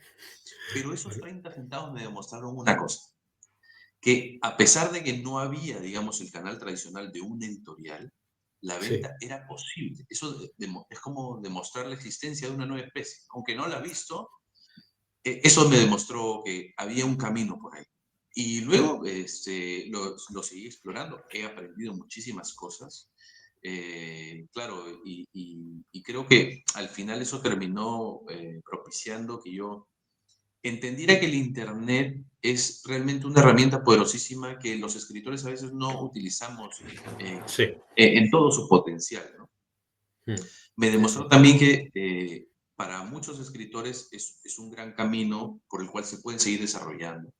pero esos Bueno, 30 centavos me demostraron una cosa, que a pesar de que no había, digamos, el canal tradicional de un editorial, la sí. venta era posible. Eso es como demostrar la existencia de una nueva especie. Aunque no la ha visto, eso me demostró que había un camino por ahí. Y luego lo seguí explorando. He aprendido muchísimas cosas. Claro, y creo que al final eso terminó propiciando que yo entendiera que el Internet es realmente una herramienta poderosísima que los escritores a veces no utilizamos Sí. en todo su potencial, ¿no? Mm. Me Sí, demostró sí. también que para muchos escritores es un gran camino por el cual se pueden seguir desarrollando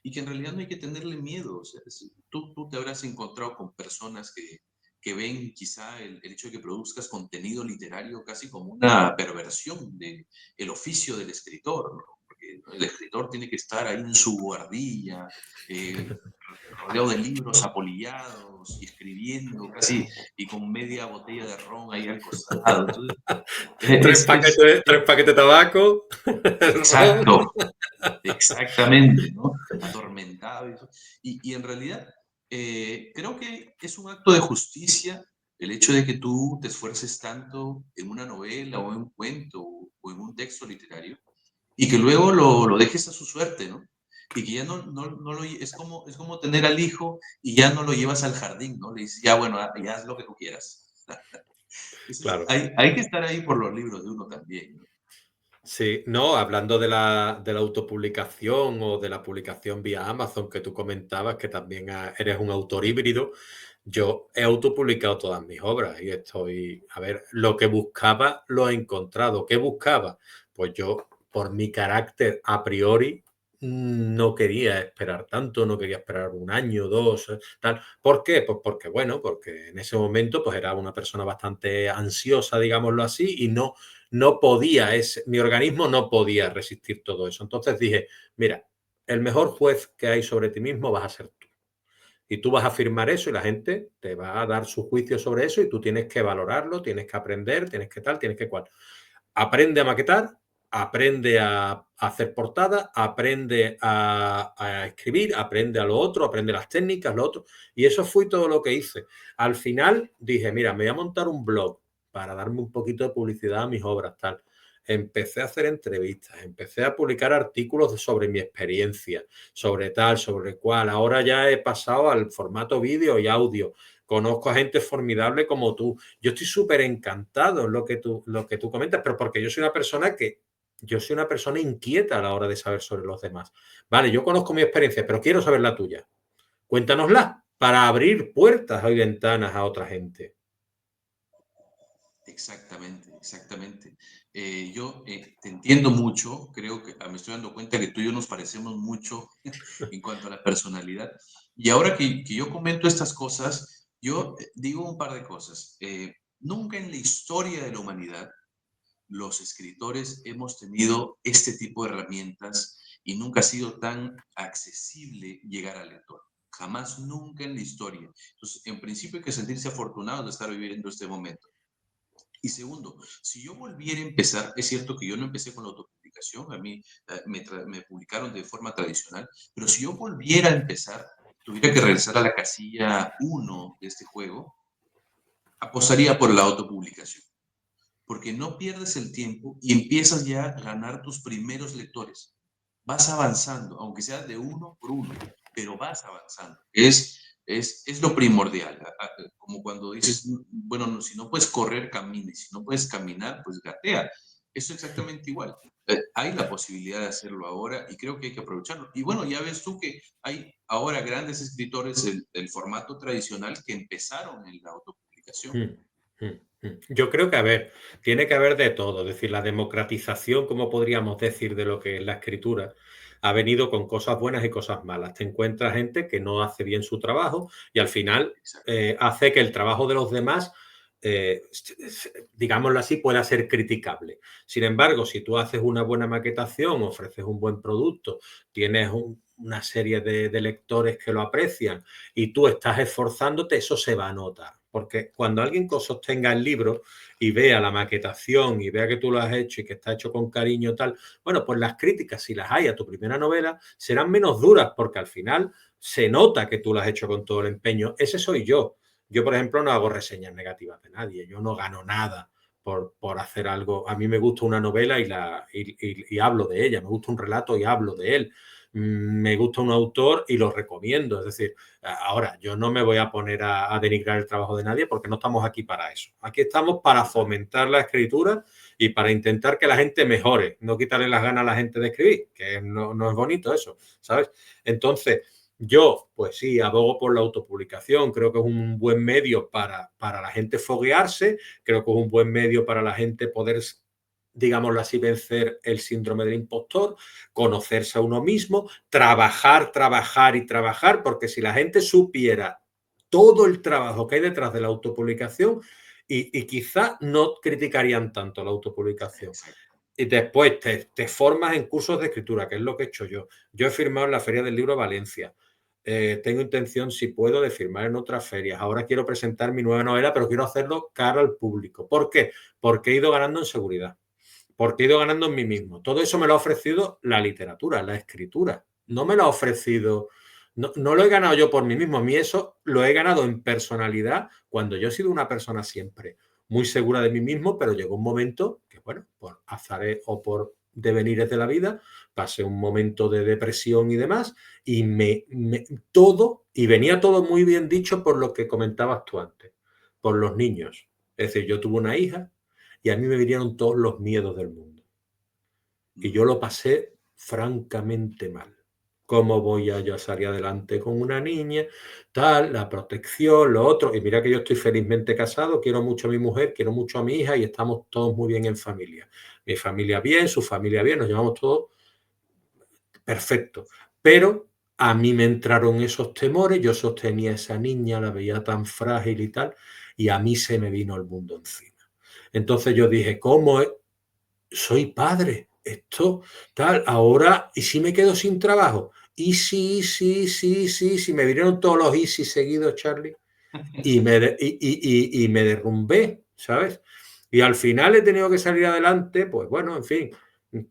y que en realidad no hay que tenerle miedo. O sea, tú te habrás encontrado con personas que ven quizá el hecho de que produzcas contenido literario casi como una perversión del oficio del escritor, ¿no? Porque el escritor tiene que estar ahí en su guardilla, eh, rodeado de libros apolillados y escribiendo casi y con media botella de ron ahí al costado. Entonces, Tres es, es, paquetes, tres paquetes de tabaco, el ron. exacto, exactamente, ¿no? Atormentado. Y en realidad, creo que es un acto de justicia el hecho de que tú te esfuerces tanto en una novela o en un cuento o en un texto literario y que luego lo dejes a su suerte, ¿no? Y que ya es como tener al hijo y ya no lo llevas al jardín, ¿no? Le dices, ya bueno, ya haz lo que tú quieras. Claro. Hay que estar ahí por los libros de uno también, ¿no? Sí, no, hablando de la autopublicación o de la publicación vía Amazon que tú comentabas, que también eres un autor híbrido, yo he autopublicado todas mis obras y estoy, a ver, lo que buscaba lo he encontrado. ¿Qué buscaba? Pues yo, por mi carácter a priori, no quería esperar tanto, no quería esperar un año, dos, tal. ¿Por qué? Pues porque, bueno, porque en ese momento pues era una persona bastante ansiosa, digámoslo así, y no podía, mi organismo no podía resistir todo eso. Entonces dije, mira, el mejor juez que hay sobre ti mismo vas a ser tú. Y tú vas a afirmar eso y la gente te va a dar su juicio sobre eso y tú tienes que valorarlo, tienes que aprender, tienes que tal, tienes que cual. Aprende a maquetar, aprende a hacer portadas, aprende a escribir, aprende a lo otro, aprende las técnicas, lo otro. Y eso fue todo lo que hice. Al final dije, mira, me voy a montar un blog para darme un poquito de publicidad a mis obras, tal. Empecé a hacer entrevistas, empecé a publicar artículos sobre mi experiencia, sobre tal, sobre cual. Ahora ya he pasado al formato vídeo y audio. Conozco a gente formidable como tú. Yo estoy súper encantado en lo que tú comentas, pero porque yo soy una persona inquieta a la hora de saber sobre los demás. Vale, yo conozco mi experiencia, pero quiero saber la tuya. Cuéntanosla para abrir puertas y ventanas a otra gente. Exactamente, exactamente. Yo te entiendo mucho, creo que me estoy dando cuenta que tú y yo nos parecemos mucho en cuanto a la personalidad. Y ahora que yo comento estas cosas, yo digo un par de cosas. Nunca en la historia de la humanidad los escritores hemos tenido este tipo de herramientas y nunca ha sido tan accesible llegar al lector. Jamás, nunca en la historia. Entonces, en principio hay que sentirse afortunados de estar viviendo este momento. Y segundo, si yo volviera a empezar, es cierto que yo no empecé con la autopublicación, a mí me publicaron de forma tradicional, pero si yo volviera a empezar, tuviera que regresar a la casilla uno de este juego, apostaría por la autopublicación, porque no pierdes el tiempo y empiezas ya a ganar tus primeros lectores. Vas avanzando, aunque sea de uno por uno, pero vas avanzando. Es lo primordial. Como cuando dices, bueno, no, si no puedes correr, camina, y si no puedes caminar, pues gatea. Eso es exactamente igual. Hay la posibilidad de hacerlo ahora y creo que hay que aprovecharlo. Y bueno, ya ves tú que hay ahora grandes escritores del formato tradicional que empezaron en la autopublicación. Mm, Yo creo que, a ver, tiene que haber de todo. Es decir, la democratización, como podríamos decir, de lo que es la escritura, ha venido con cosas buenas y cosas malas. Te encuentras gente que no hace bien su trabajo y al final Exacto. hace que el trabajo de los demás, digámoslo así, pueda ser criticable. Sin embargo, si tú haces una buena maquetación, ofreces un buen producto, tienes una serie de lectores que lo aprecian y tú estás esforzándote, eso se va a notar. Porque cuando alguien sostenga el libro y vea la maquetación y vea que tú lo has hecho y que está hecho con cariño tal, bueno, pues las críticas, si las hay a tu primera novela, serán menos duras porque al final se nota que tú lo has hecho con todo el empeño. Ese soy yo. Yo, por ejemplo, no hago reseñas negativas de nadie. Yo no gano nada por hacer algo. A mí me gusta una novela y hablo de ella. Me gusta un relato y hablo de él. me gusta un autor y lo recomiendo. Es decir, ahora yo no me voy a poner a denigrar el trabajo de nadie porque no estamos aquí para eso. Aquí estamos para fomentar la escritura y para intentar que la gente mejore, no quitarle las ganas a la gente de escribir, que no es bonito eso, ¿sabes? Entonces, yo, pues sí, abogo por la autopublicación, creo que es un buen medio para la gente foguearse, creo que es un buen medio para la gente poder, digámoslo así, vencer el síndrome del impostor, conocerse a uno mismo, trabajar, trabajar y trabajar, porque si la gente supiera todo el trabajo que hay detrás de la autopublicación, y quizá no criticarían tanto la autopublicación. Y después te formas en cursos de escritura, que es lo que he hecho yo. Yo he firmado en la Feria del Libro de Valencia. Tengo intención, si puedo, de firmar en otras ferias. Ahora quiero presentar mi nueva novela, pero quiero hacerlo cara al público. ¿Por qué? Porque he ido ganando en seguridad, porque he ido ganando en mí mismo. Todo eso me lo ha ofrecido la literatura, la escritura. No me lo ha ofrecido, no lo he ganado yo por mí mismo. A mí eso lo he ganado en personalidad cuando yo he sido una persona siempre muy segura de mí mismo, pero llegó un momento que, bueno, por azares o por devenires de la vida, pasé un momento de depresión y demás, y todo, y venía todo muy bien dicho por lo que comentabas tú antes, por los niños. Es decir, yo tuve una hija y a mí me vinieron todos los miedos del mundo. Y yo lo pasé francamente mal. ¿Cómo voy a yo salir adelante con una niña? Tal, la protección, lo otro. Y mira que yo estoy felizmente casado, quiero mucho a mi mujer, quiero mucho a mi hija y estamos todos muy bien en familia. Mi familia bien, su familia bien, nos llevamos todos perfecto. Pero a mí me entraron esos temores, yo sostenía a esa niña, la veía tan frágil y tal, y a mí se me vino el mundo encima. Entonces yo dije, ¿cómo es? Soy padre, esto, tal, ahora, ¿y si me quedo sin trabajo? Y sí, me vinieron todos los y sí seguidos, Charlie, y me derrumbé, ¿sabes? Y al final he tenido que salir adelante, pues bueno, en fin,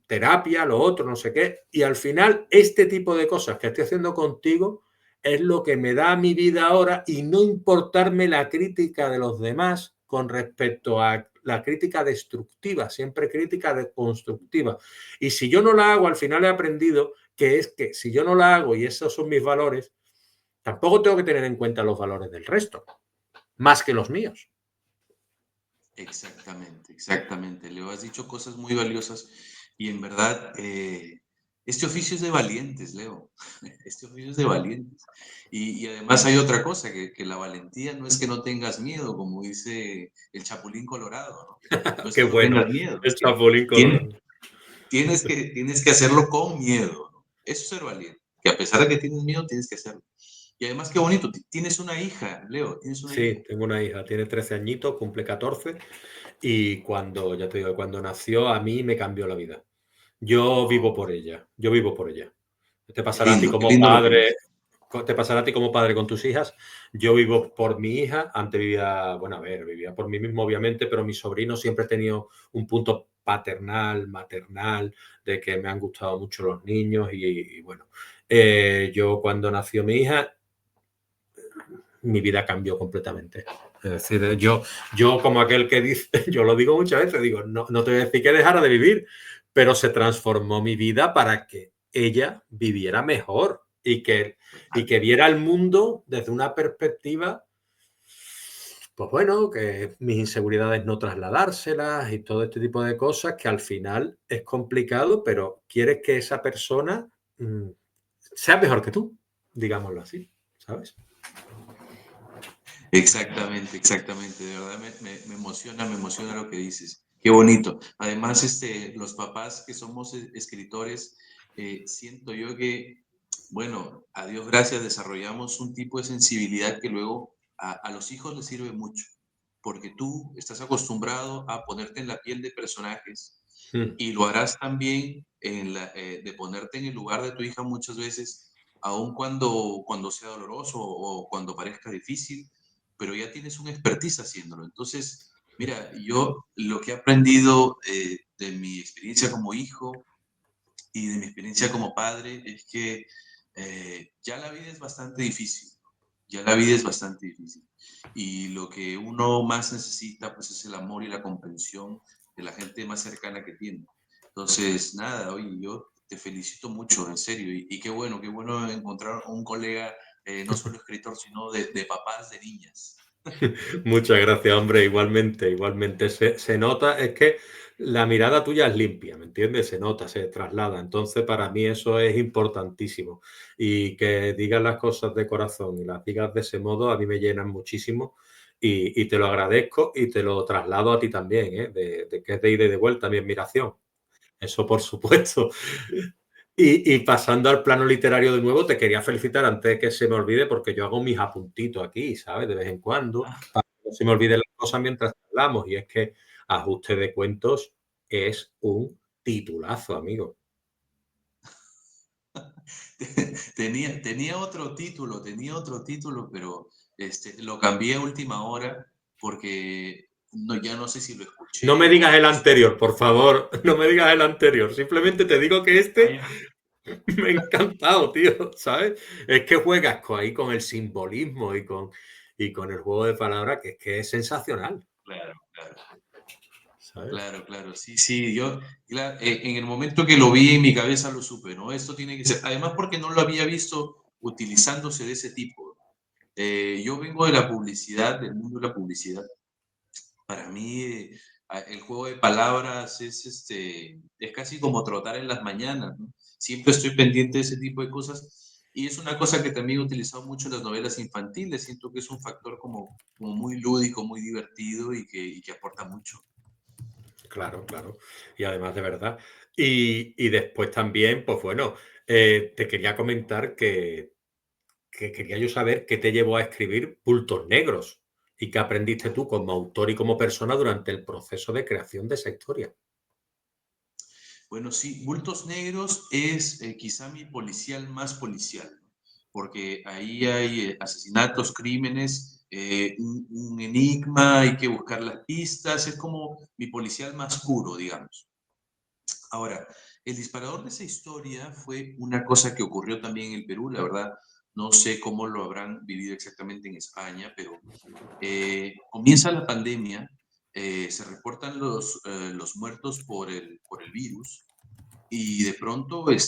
terapia, lo otro, no sé qué, y al final este tipo de cosas que estoy haciendo contigo es lo que me da mi vida ahora y no importarme la crítica de los demás con respecto a la crítica destructiva, siempre crítica constructiva. Y si yo no la hago, al final he aprendido que es que si yo no la hago y esos son mis valores, tampoco tengo que tener en cuenta los valores del resto, más que los míos. Exactamente, exactamente. Leo, has dicho cosas muy valiosas y en verdad este oficio es de valientes, Leo. Este oficio es de valientes. Y además hay otra cosa, que la valentía no es que no tengas miedo, como dice el Chapulín Colorado, ¿no? No es Qué que no bueno, tengas miedo, es el que Chapulín tienes, Colorado. tienes que hacerlo con miedo, ¿no? Eso es ser valiente, que a pesar de que tienes miedo, tienes que hacerlo. Y además, qué bonito, tienes una hija, Leo, tienes una hija. Sí, tengo una hija, tiene 13 añitos, cumple 14 y cuando, ya te digo, cuando nació a mí me cambió la vida. Yo vivo Oh, por ella, yo vivo por ella. Te qué pasará a ti lindo, qué como lindo lo que padre, dices. te pasará a ti como padre con tus hijas. Yo vivo por mi hija, antes vivía, bueno, a ver, vivía por mí mismo, obviamente, pero mi sobrino siempre he tenido un punto paternal, maternal, de que me han gustado mucho los niños y bueno, yo cuando nació mi hija, mi vida cambió completamente. Es decir, yo como aquel que dice, yo lo digo muchas veces, digo, no te voy a decir que dejara de vivir, pero se transformó mi vida para que ella viviera mejor y que viera el mundo desde una perspectiva, pues bueno, que mis inseguridades no trasladárselas y todo este tipo de cosas que al final es complicado, pero quieres que esa persona sea mejor que tú, digámoslo así, ¿sabes? Exactamente, exactamente. De verdad me emociona lo que dices. Qué bonito. Además, los papás que somos escritores, siento yo que, bueno, a Dios gracias, desarrollamos un tipo de sensibilidad que luego a los hijos les sirve mucho, porque tú estás acostumbrado a ponerte en la piel de personajes Mm. y lo harás también de ponerte en el lugar de tu hija muchas veces, aun cuando sea doloroso o cuando parezca difícil, pero ya tienes un expertise haciéndolo. Entonces, mira, yo lo que he aprendido de mi experiencia como hijo y de mi experiencia como padre es que ya la vida es bastante difícil, ya la vida es bastante difícil. Y lo que uno más necesita, pues, es el amor y la comprensión de la gente más cercana que tiene. Entonces, nada, oye, yo te felicito mucho, en serio. Y qué bueno encontrar un colega, no solo escritor, sino de papás de niñas. Muchas gracias, hombre. Igualmente, igualmente. Se nota, es que la mirada tuya es limpia, ¿me entiendes? Se nota, se traslada. Entonces, para mí eso es importantísimo. Y que digas las cosas de corazón y las digas de ese modo, a mí me llenan muchísimo. Y te lo agradezco y te lo traslado a ti también, ¿eh? De que es de ida y de vuelta mi admiración. Eso por supuesto. Y pasando al plano literario de nuevo, te quería felicitar antes de que se me olvide, porque yo hago mis apuntitos aquí, ¿sabes? De vez en cuando, Ah, para que no se me olviden las cosas mientras hablamos. Y es que Ajuste de cuentos es un titulazo, amigo. tenía otro título, pero lo cambié a última hora porque no, ya no sé si lo No me escuché digas el o si anterior, por favor. No me digas el anterior. Simplemente te digo que este vaya. me ha encantado, tío, ¿sabes? Es que juegas ahí con el simbolismo y con el juego de palabras, que es sensacional, Claro, claro. ¿sabes? Claro, claro, sí, sí, en el momento que lo vi en mi cabeza lo supe, ¿no? Esto tiene que ser, además porque no lo había visto utilizándose de ese tipo. Yo vengo de la publicidad, del mundo de la publicidad. Para mí, el juego de palabras es casi como trotar en las mañanas, ¿no? Siempre estoy pendiente de ese tipo de cosas y es una cosa que también he utilizado mucho en las novelas infantiles. Siento que es un factor como muy lúdico, muy divertido y que aporta mucho. Claro, claro. Y además de verdad. Y después también, pues bueno, te quería comentar que quería yo saber qué te llevó a escribir Bultos Negros y qué aprendiste tú como autor y como persona durante el proceso de creación de esa historia. Bueno, sí, Bultos Negros es quizá mi policial más policial, ¿no? Porque ahí hay asesinatos, crímenes, un enigma, hay que buscar las pistas, es como mi policial más puro, digamos. Ahora, el disparador de esa historia fue una cosa que ocurrió también en el Perú, la verdad, no sé cómo lo habrán vivido exactamente en España, pero comienza la pandemia, se reportan los muertos por el virus y de pronto el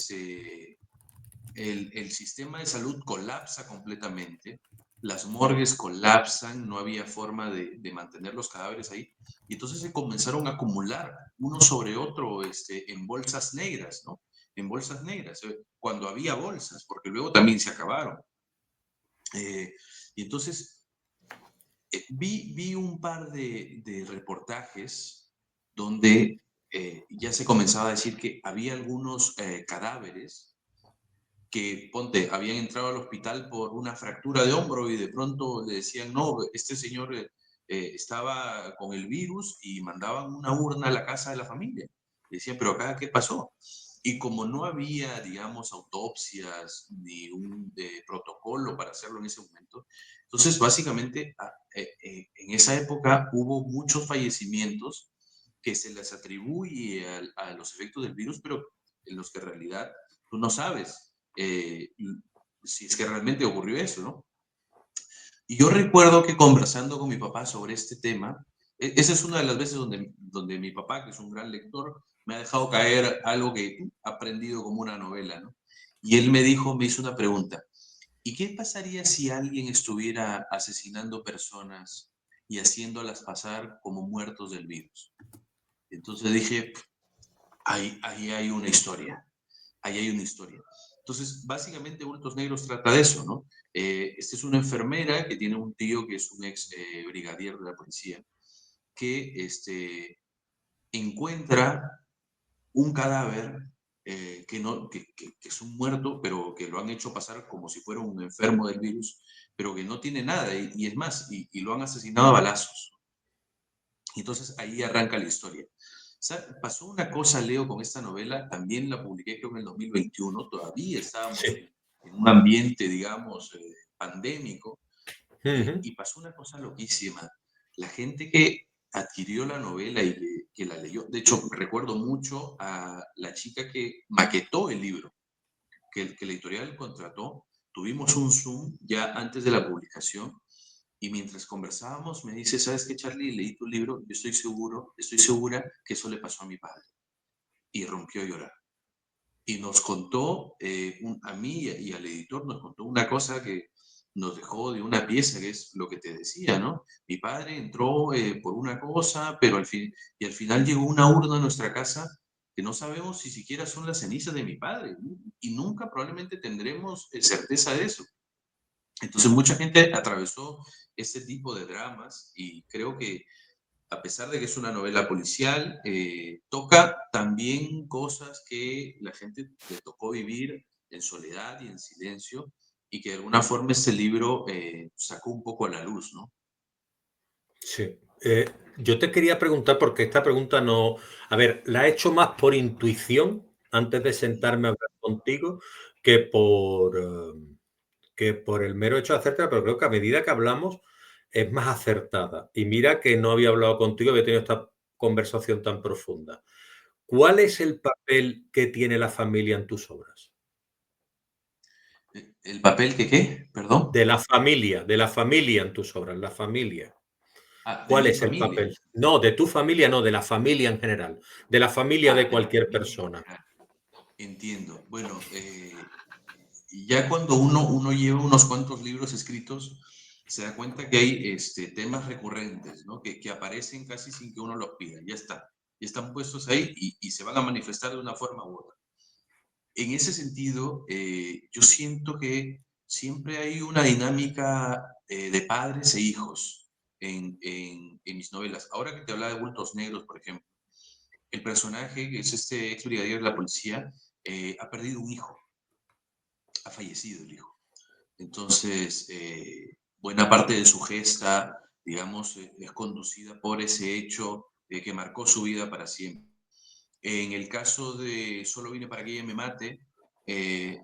sistema de salud colapsa completamente, las morgues colapsan, no había forma de mantener los cadáveres ahí, y entonces se comenzaron a acumular uno sobre otro en bolsas negras, ¿no? En bolsas negras, cuando había bolsas, porque luego también se acabaron. Eh, y entonces vi un par de reportajes donde ya se comenzaba a decir que había algunos cadáveres que, ponte, habían entrado al hospital por una fractura de hombro y de pronto le decían, no, este señor estaba con el virus y mandaban una urna a la casa de la familia. Y decían, pero acá, ¿qué pasó? Y como no había, digamos, autopsias ni un protocolo para hacerlo en ese momento, entonces básicamente en esa época hubo muchos fallecimientos que se les atribuye a los efectos del virus, pero en los que en realidad tú no sabes si es que realmente ocurrió eso, ¿no? Y yo recuerdo que conversando con mi papá sobre este tema, esa es una de las veces donde mi papá, que es un gran lector, me ha dejado caer algo que ha aprendido como una novela, ¿no? Y él me hizo una pregunta. ¿Y qué pasaría si alguien estuviera asesinando personas y haciéndolas pasar como muertos del virus? Entonces dije, ahí hay una historia. Ahí hay una historia. Entonces, básicamente, Bultos Negros trata de eso, ¿no? Esta es una enfermera que tiene un tío que es un ex brigadier de la policía, que encuentra un cadáver que, no, que es un muerto, pero que lo han hecho pasar como si fuera un enfermo del virus, pero que no tiene nada, y es más, y lo han asesinado a balazos. Y entonces ahí arranca la historia. Pasó una cosa, Leo, con esta novela, también la publiqué creo en el 2021, todavía estábamos Sí. en un ambiente, digamos, pandémico, Ujú. y pasó una cosa loquísima. La gente que adquirió la novela y que la leyó, de hecho, recuerdo mucho a la chica que maquetó el libro, que la editorial contrató, tuvimos un Zoom ya antes de la publicación, y mientras conversábamos me dice, ¿sabes qué, Charlie? Leí tu libro, yo estoy segura que eso le pasó a mi padre. Y rompió a llorar. y nos contó, a mí y al editor nos contó una cosa que nos dejó de una pieza, que es lo que te decía, ¿no? Mi padre entró por una cosa, pero al final llegó una urna a nuestra casa que no sabemos si siquiera son las cenizas de mi padre, ¿no? Y nunca probablemente tendremos certeza de eso. Entonces mucha gente atravesó este tipo de dramas y creo que a pesar de que es una novela policial, toca también cosas que la gente le tocó vivir en soledad y en silencio, y que de alguna forma este libro sacó un poco a la luz, ¿no? Sí. Yo te quería preguntar, porque esta pregunta no. A ver, la he hecho más por intuición antes de sentarme a hablar contigo que por el mero hecho de hacértela, pero creo que a medida que hablamos es más acertada. Y mira que no había hablado contigo, había tenido esta conversación tan profunda. ¿Cuál es el papel que tiene la familia en tus obras? ¿El papel que qué? Perdón. De la familia en tus obras, la familia. Ah, de ¿Cuál mi es el familia. papel? No, de tu familia, no, de la familia en general, de la familia Ah, de de la cualquier familia en persona. general. Entiendo. Bueno, y ya cuando uno lleva unos cuantos libros escritos, se da cuenta que hay temas recurrentes, ¿no? Que aparecen casi sin que uno los pida. Ya está. Ya están puestos ahí y se van a manifestar de una forma u otra. En ese sentido, yo siento que siempre hay una dinámica de padres e hijos en mis novelas. Ahora que te hablaba de Bultos Negros, por ejemplo, el personaje, que es este ex brigadier de la policía, ha perdido un hijo, ha fallecido el hijo. Entonces, buena parte de su gesta, digamos, es conducida por ese hecho que marcó su vida para siempre. En el caso de Solo vine para que ella me mate, eh,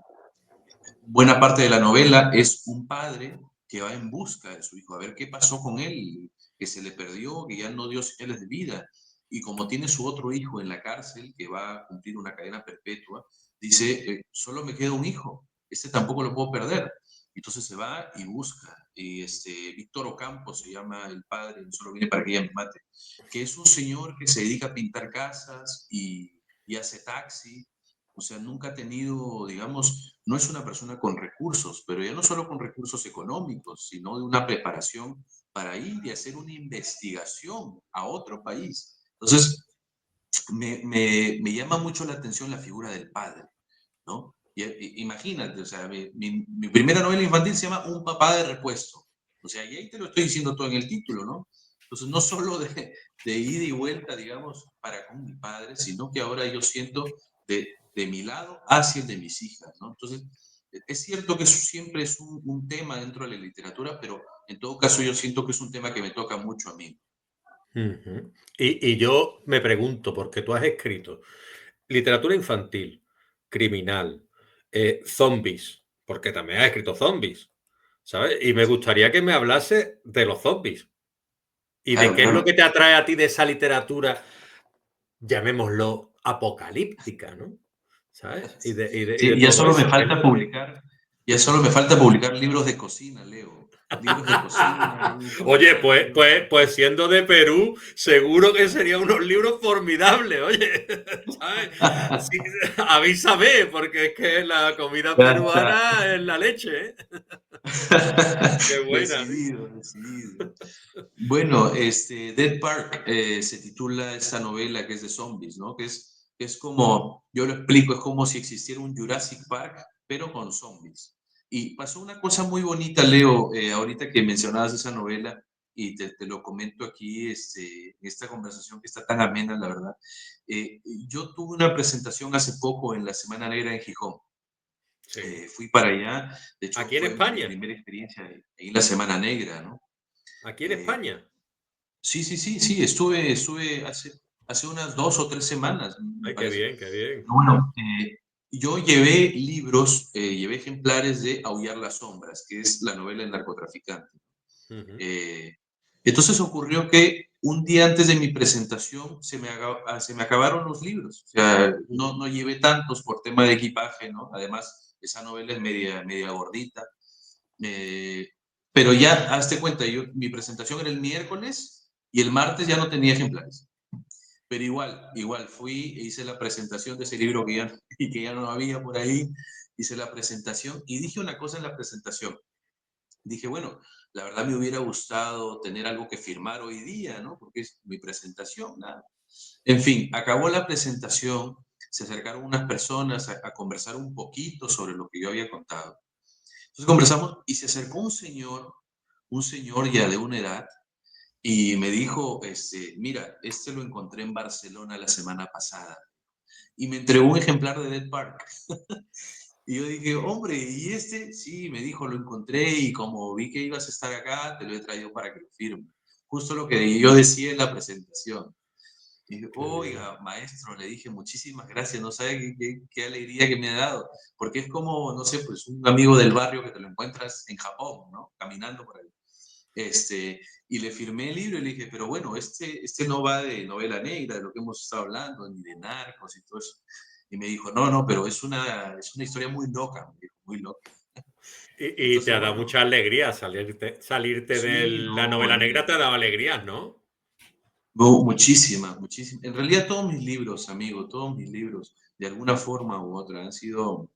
buena parte de la novela es un padre que va en busca de su hijo, a ver qué pasó con él, que se le perdió, que ya no dio señales de vida. Y como tiene su otro hijo en la cárcel, que va a cumplir una cadena perpetua, dice, solo me queda un hijo, este tampoco lo puedo perder. Entonces se va y busca. Y Víctor Ocampo se llama el padre, solo viene para que ella me mate, que es un señor que se dedica a pintar casas y hace taxi. O sea, nunca ha tenido, digamos, no es una persona con recursos, pero ya no solo con recursos económicos, sino de una preparación para ir y hacer una investigación a otro país. Entonces, me llama mucho la atención la figura del padre, ¿no? Imagínate, o sea, mi primera novela infantil se llama Un papá de repuesto. O sea, y ahí te lo estoy diciendo todo en el título, ¿no? Entonces, no solo de ida y vuelta, digamos, para con mi padre, sino que ahora yo siento de mi lado hacia el de mis hijas, ¿no? Entonces, es cierto que eso siempre es un tema dentro de la literatura, pero en todo caso yo siento que es un tema que me toca mucho a mí. Ujú. Y yo me pregunto, porque tú has escrito literatura infantil, criminal, zombies, porque también has escrito zombies, ¿sabes? Y me gustaría que me hablase de los zombies y de Claro, qué es lo claro. que te atrae a ti de esa literatura, llamémoslo apocalíptica, ¿no? ¿Sabes? Y de Sí, ya todo solo me eso. falta publicar, ya solo me falta publicar libros de cocina, Leo. Libros de cocina, Oye, información. pues siendo de Perú, seguro que serían unos libros formidables, oye, ¿sabes? Sí, avísame, porque es que la comida Ya está. peruana es la leche, ¿eh? Qué buena, ¿eh? Decidido, decidido. Bueno, Dead Park se titula esta novela que es de zombies, ¿no? Que es como, yo lo explico, es como si existiera un Jurassic Park, pero con zombies. Y pasó una cosa muy bonita, Leo, ahorita que mencionabas esa novela, y te lo comento aquí, en esta conversación que está tan amena, la verdad. Yo tuve una presentación hace poco en la Semana Negra en Gijón. Sí. Fui para allá, de hecho Aquí en fue mi España, primera experiencia en la Semana Negra, ¿no? aquí en Eh, España. Sí, sí, sí, sí, estuve hace unas 2 o 3 semanas, me Ay, qué parece. bien, qué bien. Bueno, yo llevé libros, llevé ejemplares de Aullar las sombras, que es la novela del narcotraficante. Ujú. Eh, entonces ocurrió que un día antes de mi presentación se me acabaron los libros. O sea, no llevé tantos por tema de equipaje, ¿no? Además, esa novela es media gordita. Eh, pero ya, hazte cuenta, mi presentación era el miércoles y el martes ya no tenía ejemplares. Pero igual fui e hice la presentación de ese libro que ya, y que ya no había por ahí. Hice la presentación y dije una cosa en la presentación. Dije, bueno, la verdad me hubiera gustado tener algo que firmar hoy día, ¿no? Porque es mi presentación, nada. En fin, acabó la presentación, se acercaron unas personas a conversar un poquito sobre lo que yo había contado. Entonces conversamos y se acercó un señor ya de una edad, y me dijo, mira, este lo encontré en Barcelona la semana pasada. Y me entregó un ejemplar de Dead Park. Y yo dije, hombre, ¿y este? Sí, me dijo, lo encontré y como vi que ibas a estar acá, te lo he traído para que lo firme. Justo lo que yo decía en la presentación. Y dije, Qué bien. oiga, maestro, le dije, muchísimas gracias, no sabe qué alegría que me ha dado. Porque es como, no sé, pues un amigo del barrio que te lo encuentras en Japón, ¿no? Caminando por ahí. Y le firmé el libro y le dije, pero bueno, este no va de novela negra, de lo que hemos estado hablando, ni de narcos y todo eso. Y me dijo, no, no, pero es una historia muy loca, me dijo, muy loca. Y te Entonces, ha dado bueno, mucha alegría salirte de sí, la no, novela negra, te ha dado alegrías, ¿no? muchísima, muchísima. En realidad todos mis libros, amigo, todos mis libros, de alguna forma u otra, han sido,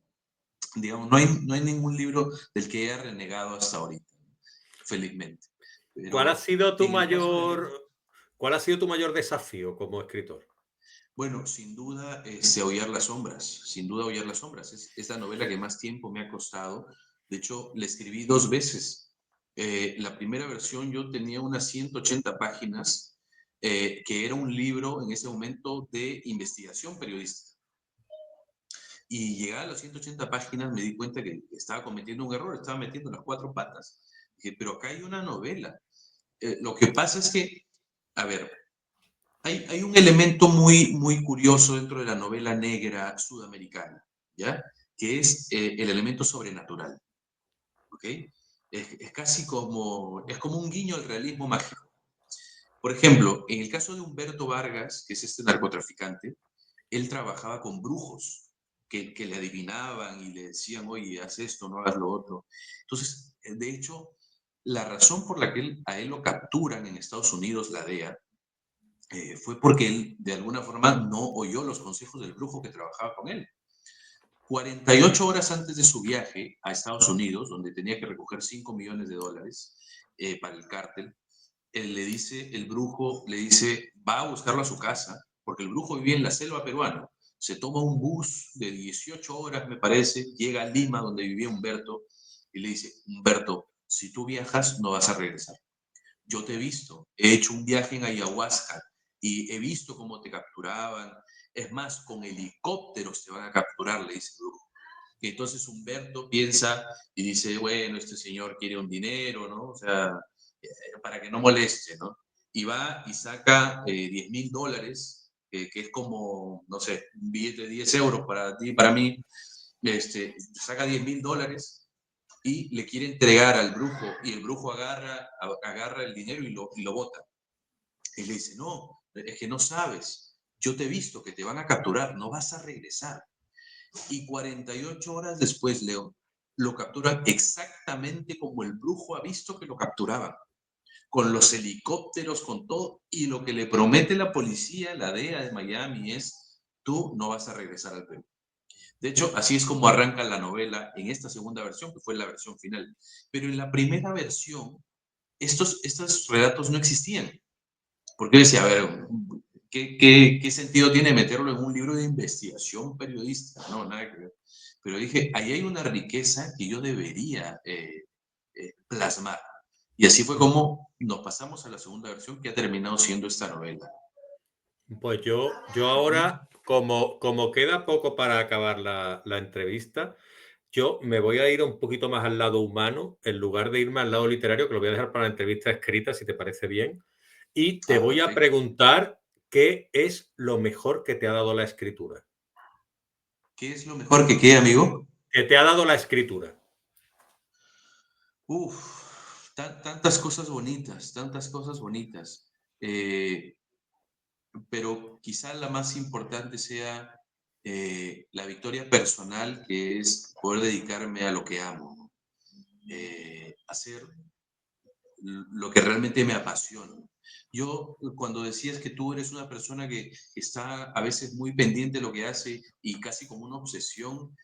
digamos, no hay ningún libro del que haya renegado hasta ahorita, felizmente. ¿Cuál ha Pero sido tu en el caso de mayor, él, cuál ha sido tu mayor desafío como escritor? bueno, sin duda, Aullar las sombras, sin duda Aullar las sombras. Es la novela que más tiempo me ha costado. De hecho, la escribí dos veces. La primera versión yo tenía unas 180 páginas, que era un libro en ese momento de investigación periodística. Y llegada a las 180 páginas me di cuenta que estaba cometiendo un error, estaba metiendo las cuatro patas. Dije, pero acá hay una novela. Lo que pasa es que, a ver, hay un elemento muy curioso dentro de la novela negra sudamericana, ¿ya? Que es el elemento sobrenatural, ¿ok? Es casi como un guiño al realismo mágico. Por ejemplo, en el caso de Humberto Vargas, que es este narcotraficante, él trabajaba con brujos que le adivinaban y le decían, oye, haz esto, no hagas lo otro. Entonces, de hecho, la razón por la que a él lo capturan en Estados Unidos, la DEA, fue porque él de alguna forma no oyó los consejos del brujo que trabajaba con él. 48 horas antes de su viaje a Estados Unidos, donde tenía que recoger $5 millones para el cártel, el brujo le dice, va a buscarlo a su casa, porque el brujo vivía en la selva peruana. Se toma un bus de 18 horas, me parece, llega a Lima, donde vivía Humberto, y le dice, Humberto, si tú viajas, no vas a regresar. Yo te he visto, he hecho un viaje en ayahuasca y he visto cómo te capturaban. Es más, con helicópteros te van a capturar, le dice el brujo. Y entonces Humberto piensa y dice, bueno, este señor quiere un dinero, ¿no? O sea, para que no moleste, ¿no? Y va y saca $10,000, que es como, no sé, un billete de 10 euros para ti, para mí. Saca $10,000 y le quiere entregar al brujo, y el brujo agarra el dinero y lo bota. Y le dice, no, es que no sabes, yo te he visto que te van a capturar, no vas a regresar. Y 48 horas después, Leo, lo capturan exactamente como el brujo ha visto que lo capturaban, con los helicópteros, con todo, y lo que le promete la policía, la DEA de Miami, es, tú no vas a regresar al Perú. De hecho, así es como arranca la novela en esta segunda versión, que fue la versión final. Pero en la primera versión, estos relatos no existían. Porque yo decía, a ver, ¿qué sentido tiene meterlo en un libro de investigación periodística? No, nada que ver. Pero dije, ahí hay una riqueza que yo debería plasmar. Y así fue como nos pasamos a la segunda versión, que ha terminado siendo esta novela. Pues yo ahora, como queda poco para acabar la entrevista, yo me voy a ir un poquito más al lado humano, en lugar de irme al lado literario, que lo voy a dejar para la entrevista escrita, si te parece bien. Y te Ah, voy a perfecto. preguntar qué es lo mejor que te ha dado la escritura. ¿Qué es lo mejor que queda, amigo? ¿Qué te ha dado la escritura? Tantas cosas bonitas, tantas cosas bonitas. Eh, pero quizá la más importante sea la victoria personal, que es poder dedicarme a lo que amo, ¿no? Hacer lo que realmente me apasiona. Yo, cuando decías que tú eres una persona que está a veces muy pendiente de lo que hace y casi como una obsesión,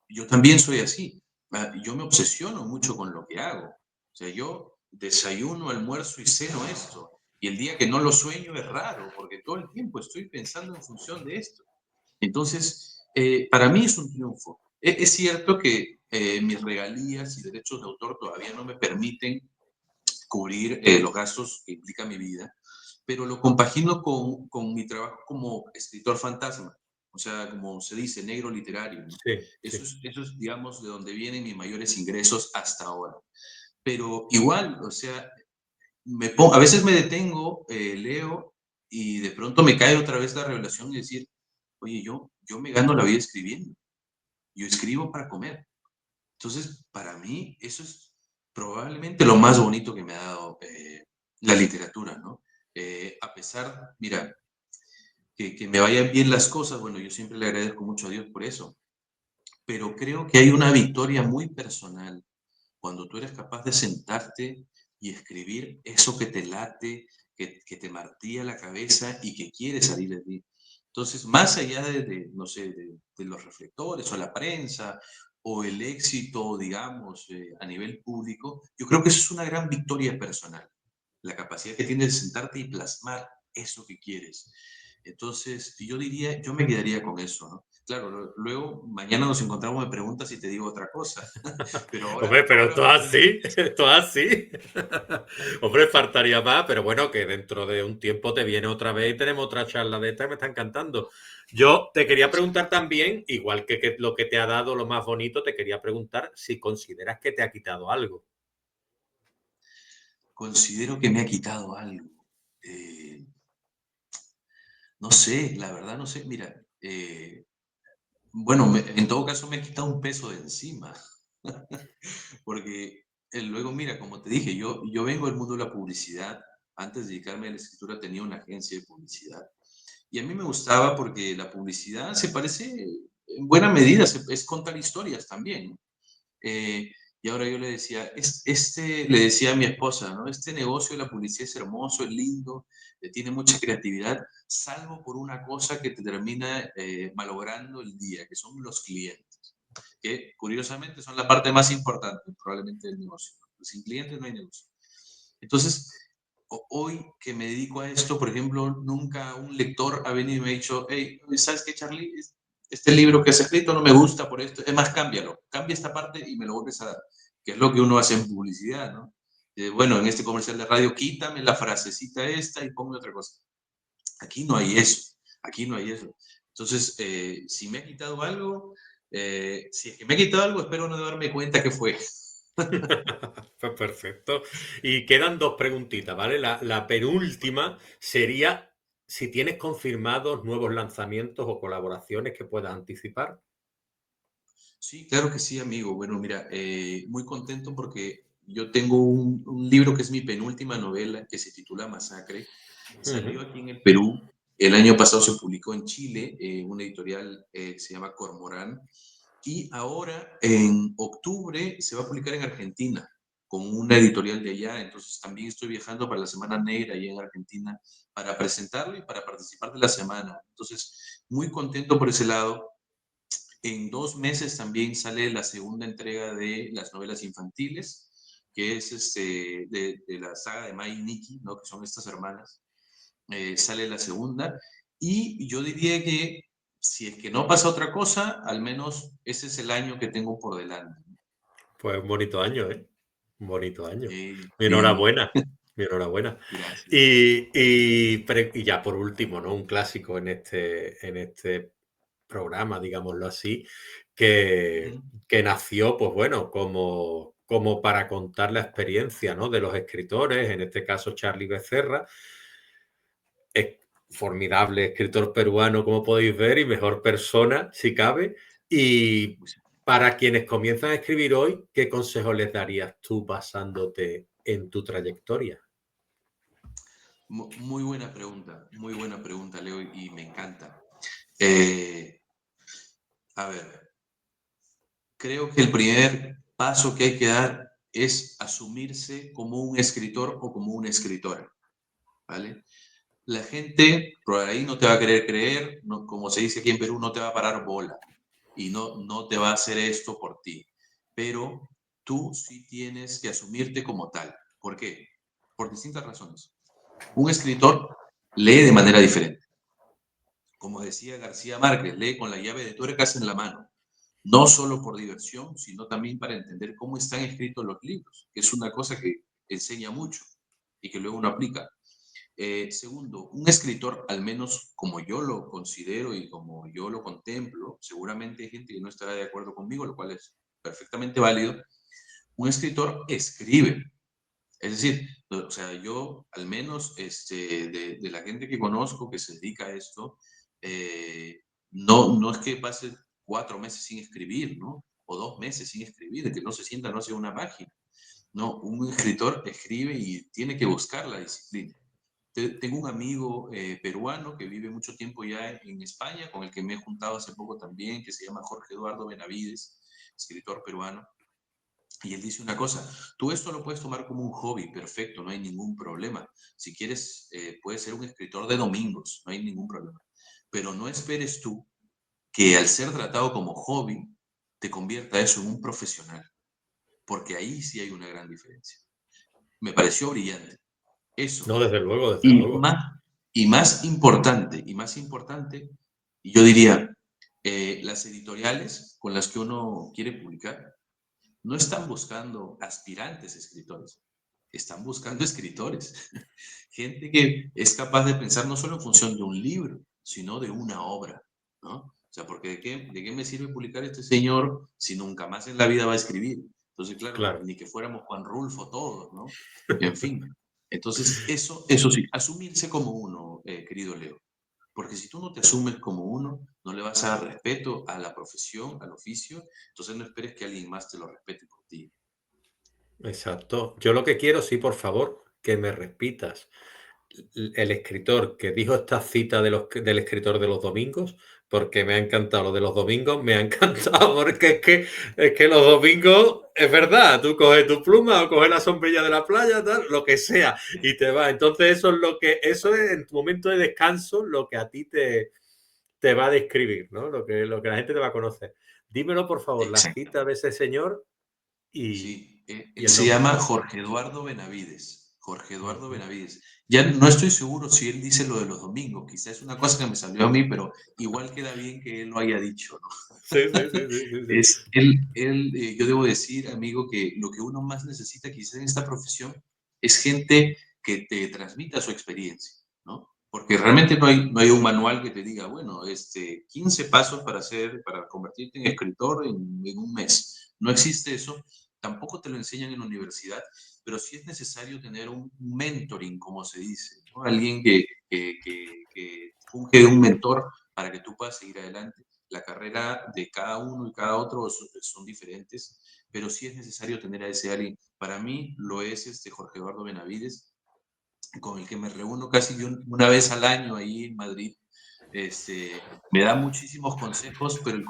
yo también soy así. Yo me obsesiono mucho con lo que hago. O sea, yo desayuno, almuerzo y ceno esto. Y el día que no lo sueño es raro, porque todo el tiempo estoy pensando en función de esto. Entonces, para mí es un triunfo. Es cierto que mis regalías y derechos de autor todavía no me permiten cubrir los gastos que implica mi vida, pero lo compagino con mi trabajo como escritor fantasma, o sea, como se dice, negro literario, ¿no? Sí, sí. Eso es, digamos, de donde vienen mis mayores ingresos hasta ahora. Pero igual, o sea, a veces me detengo, leo y de pronto me cae otra vez la revelación y decir, oye, yo me gano la vida escribiendo, yo escribo para comer. Entonces, para mí, eso es probablemente lo más bonito que me ha dado la literatura, ¿no? A pesar, mira, que me vayan bien las cosas, bueno, yo siempre le agradezco mucho a Dios por eso, pero creo que hay una victoria muy personal cuando tú eres capaz de sentarte y escribir eso que te late, que te martilla la cabeza y que quiere salir de ti. Entonces, más allá no sé, de los reflectores o la prensa o el éxito, digamos, a nivel público, yo creo que eso es una gran victoria personal, la capacidad que tienes de sentarte y plasmar eso que quieres. Entonces, yo diría, yo me quedaría con eso, ¿no? Claro, luego mañana nos encontramos, me preguntas y te digo otra cosa, pero Hombre, pero ahora todo me quedo con así, eso. todo así. Hombre, faltaría más, pero bueno, que dentro de un tiempo te viene otra vez y tenemos otra charla de esta y me está encantando. Yo te quería preguntar Excelente. también, igual que lo que te ha dado lo más bonito, te quería preguntar si consideras que te ha quitado algo. Considero que me ha quitado algo. Eh, no sé, la verdad no sé. Mira, bueno, en todo caso me ha quitado un peso de encima, porque luego, mira, como te dije, yo vengo del mundo de la publicidad. Antes de dedicarme a la escritura tenía una agencia de publicidad. Y a mí me gustaba porque la publicidad se parece, en buena medida, es contar historias también, ¿no? Eh, y ahora yo le decía, le decía a mi esposa, ¿no? Este negocio de la publicidad es hermoso, es lindo, tiene mucha creatividad, salvo por una cosa que te termina malogrando el día, que son los clientes, que curiosamente son la parte más importante probablemente del negocio. Sin clientes no hay negocio. Entonces, hoy que me dedico a esto, por ejemplo, nunca un lector ha venido y me ha dicho, hey, ¿sabes qué, Charlie? Este libro que has escrito no me gusta por esto. Es más, cámbialo. Cambia esta parte y me lo vuelves a dar. Que es lo que uno hace en publicidad, ¿no? Bueno, en este comercial de radio, quítame la frasecita esta y ponme otra cosa. Aquí no hay eso. Aquí no hay eso. Entonces, si me ha quitado algo, si es que me ha quitado algo, espero no darme cuenta que fue. Pues perfecto. Y quedan dos preguntitas, ¿vale? La penúltima sería si tienes confirmados nuevos lanzamientos o colaboraciones que puedas anticipar. Sí, claro que sí, amigo. Bueno, mira, muy contento porque yo tengo un libro que es mi penúltima novela que se titula Masacre. Salió Ujú. aquí en el Perú. El año pasado se publicó en Chile, una editorial que se llama Cormorán. Y ahora, en octubre, se va a publicar en Argentina con una editorial de allá. Entonces, también estoy viajando para la Semana Negra allá en Argentina para presentarlo y para participar de la semana. Entonces, muy contento por ese lado. En 2 meses también sale la segunda entrega de las novelas infantiles, que es de la saga de Mai y Nikki, ¿no? Que son estas hermanas. Sale la segunda. Y yo diría que si es que no pasa otra cosa, al menos ese es el año que tengo por delante. Pues un bonito año, ¿eh? Un bonito año. Mi Sí, enhorabuena, mi enhorabuena. gracias. Y ya por último, ¿no? Un clásico en este programa, digámoslo así, que, Ujú. que nació, pues bueno, como para contar la experiencia, ¿no? De los escritores, en este caso Charlie Becerra, es formidable escritor peruano, como podéis ver, y mejor persona, si cabe. Y Pues, para quienes comienzan a escribir hoy, ¿qué consejo les darías tú basándote en tu trayectoria? muy buena pregunta, Leo, y me encanta. Eh, a ver, creo que el primer paso que hay que dar es asumirse como un escritor o como una escritora. ¿vale? La gente por ahí no te va a querer creer, no, como se dice aquí en Perú, no te va a parar bola y no te va a hacer esto por ti. Pero tú sí tienes que asumirte como tal. ¿Por qué? Por distintas razones. Un escritor lee de manera diferente. Como decía García Márquez, lee con la llave de tuercas en la mano. No solo por diversión, sino también para entender cómo están escritos los libros, que es una cosa que enseña mucho y que luego uno aplica. Segundo, un escritor, al menos como yo lo considero y como yo lo contemplo, seguramente hay gente que no estará de acuerdo conmigo, lo cual es perfectamente válido. Un escritor escribe, es decir, o sea, yo al menos de la gente que conozco que se dedica a esto, no es que pase 4 meses sin escribir, ¿no? O 2 meses sin escribir, que no se sienta, no hace una página. No, un escritor escribe y tiene que buscar la disciplina. Tengo un amigo peruano que vive mucho tiempo ya en España, con el que me he juntado hace poco también, que se llama Jorge Eduardo Benavides, escritor peruano. Y él dice una cosa, tú esto lo puedes tomar como un hobby, perfecto, no hay ningún problema. Si quieres, puedes ser un escritor de domingos, no hay ningún problema. Pero no esperes tú que al ser tratado como hobby, te convierta eso en un profesional, porque ahí sí hay una gran diferencia. Me pareció brillante. Eso. No, desde luego, desde Y luego. más, y más importante, y yo diría, las editoriales con las que uno quiere publicar no están buscando aspirantes escritores, están buscando escritores, gente que es capaz de pensar no solo en función de un libro, sino de una obra, ¿no? O sea, porque ¿de qué me sirve publicar este señor si nunca más en la vida va a escribir? Entonces, claro, Claro. ni que fuéramos Juan Rulfo todos, ¿no? En fin. Entonces, eso sí, asumirse como uno, querido Leo. Porque si tú no te asumes como uno, no le vas a dar respeto a la profesión, al oficio, entonces no esperes que alguien más te lo respete por ti. Exacto. Yo lo que quiero, sí, por favor, que me repitas el escritor que dijo esta cita del escritor de los domingos, porque me ha encantado lo de los domingos, me ha encantado porque es que los domingos, es verdad, tú coges tu pluma o coges la sombrilla de la playa, tal, lo que sea, y te vas. Entonces eso es en tu momento de descanso lo que a ti te va a describir, ¿no? Lo que la gente te va a conocer. Dímelo, por favor, la cita de Exactamente. ese señor y, Sí, y él el se nombre. llama Jorge Eduardo Benavides. Jorge Eduardo Ujú. Benavides. Ya no estoy seguro si él dice lo de los domingos, quizás es una cosa que me salió a mí, pero igual queda bien que él lo haya dicho, ¿no? Sí, sí, sí, sí, sí, sí. Yo debo decir, amigo, que lo que uno más necesita quizás en esta profesión es gente que te transmita su experiencia, ¿no? Porque realmente no hay un manual que te diga, bueno, 15 pasos para convertirte en escritor en un mes. No existe eso, tampoco te lo enseñan en la universidad, pero sí es necesario tener un mentoring, como se dice, ¿no? Alguien que funge de un mentor para que tú puedas seguir adelante. La carrera de cada uno y cada otro son diferentes, pero sí es necesario tener a ese alguien. Para mí lo es Jorge Eduardo Benavides, con el que me reúno casi una vez al año ahí en Madrid. Me da muchísimos consejos, pero el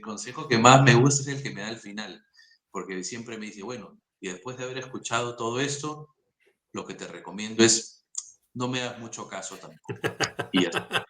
consejo que más me gusta es el que me da al final, porque siempre me dice, bueno, y después de haber escuchado todo esto, lo que te recomiendo es no me das mucho caso tampoco. Y ya está.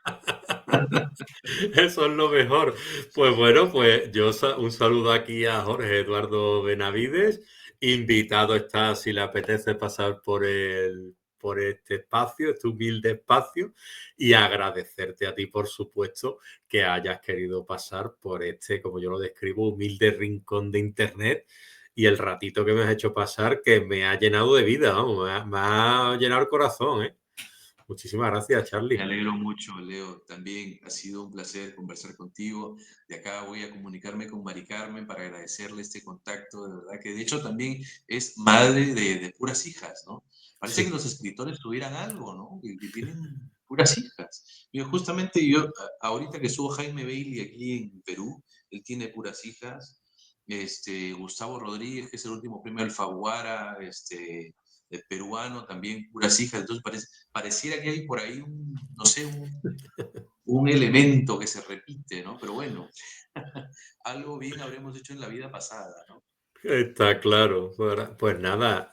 Eso es lo mejor. Pues bueno, pues un saludo aquí a Jorge Eduardo Benavides. Invitado está si le apetece pasar por este espacio, este humilde espacio, y agradecerte a ti, por supuesto, que hayas querido pasar por este, como yo lo describo, humilde rincón de internet y el ratito que me has hecho pasar que me ha llenado de vida, vamos, me ha llenado el corazón, ¿eh? Muchísimas gracias, Me Charlie. alegro mucho, Leo. También ha sido un placer conversar contigo. De acá voy a comunicarme con Mari Carmen para agradecerle este contacto, de verdad que de hecho también es madre de puras hijas, ¿no? Parece que Sí. los escritores tuvieran algo, ¿no? Que tienen puras hijas. Y justamente ahorita que estuvo Jaime Bailey aquí en Perú, él tiene puras hijas. Gustavo Rodríguez, que es el último premio Alfaguara, peruano, también puras hijas. Entonces pareciera que hay por ahí no sé, un elemento que se repite, ¿no? Pero bueno, algo bien habremos hecho en la vida pasada, ¿no? Está claro. Pues nada,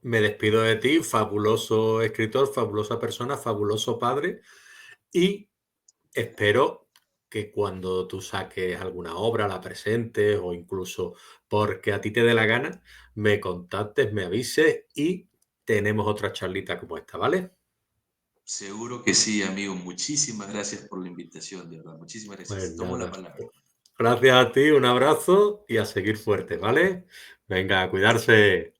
me despido de ti, fabuloso escritor, fabulosa persona, fabuloso padre, y espero que cuando tú saques alguna obra, la presentes o incluso porque a ti te dé la gana, me contactes, me avises y tenemos otra charlita como esta, ¿vale? Seguro que sí, amigo. Muchísimas gracias por la invitación, de verdad. Muchísimas Pues gracias. Tomo la nada. palabra. Gracias a ti, un abrazo y a seguir fuerte, ¿vale? Venga, a cuidarse.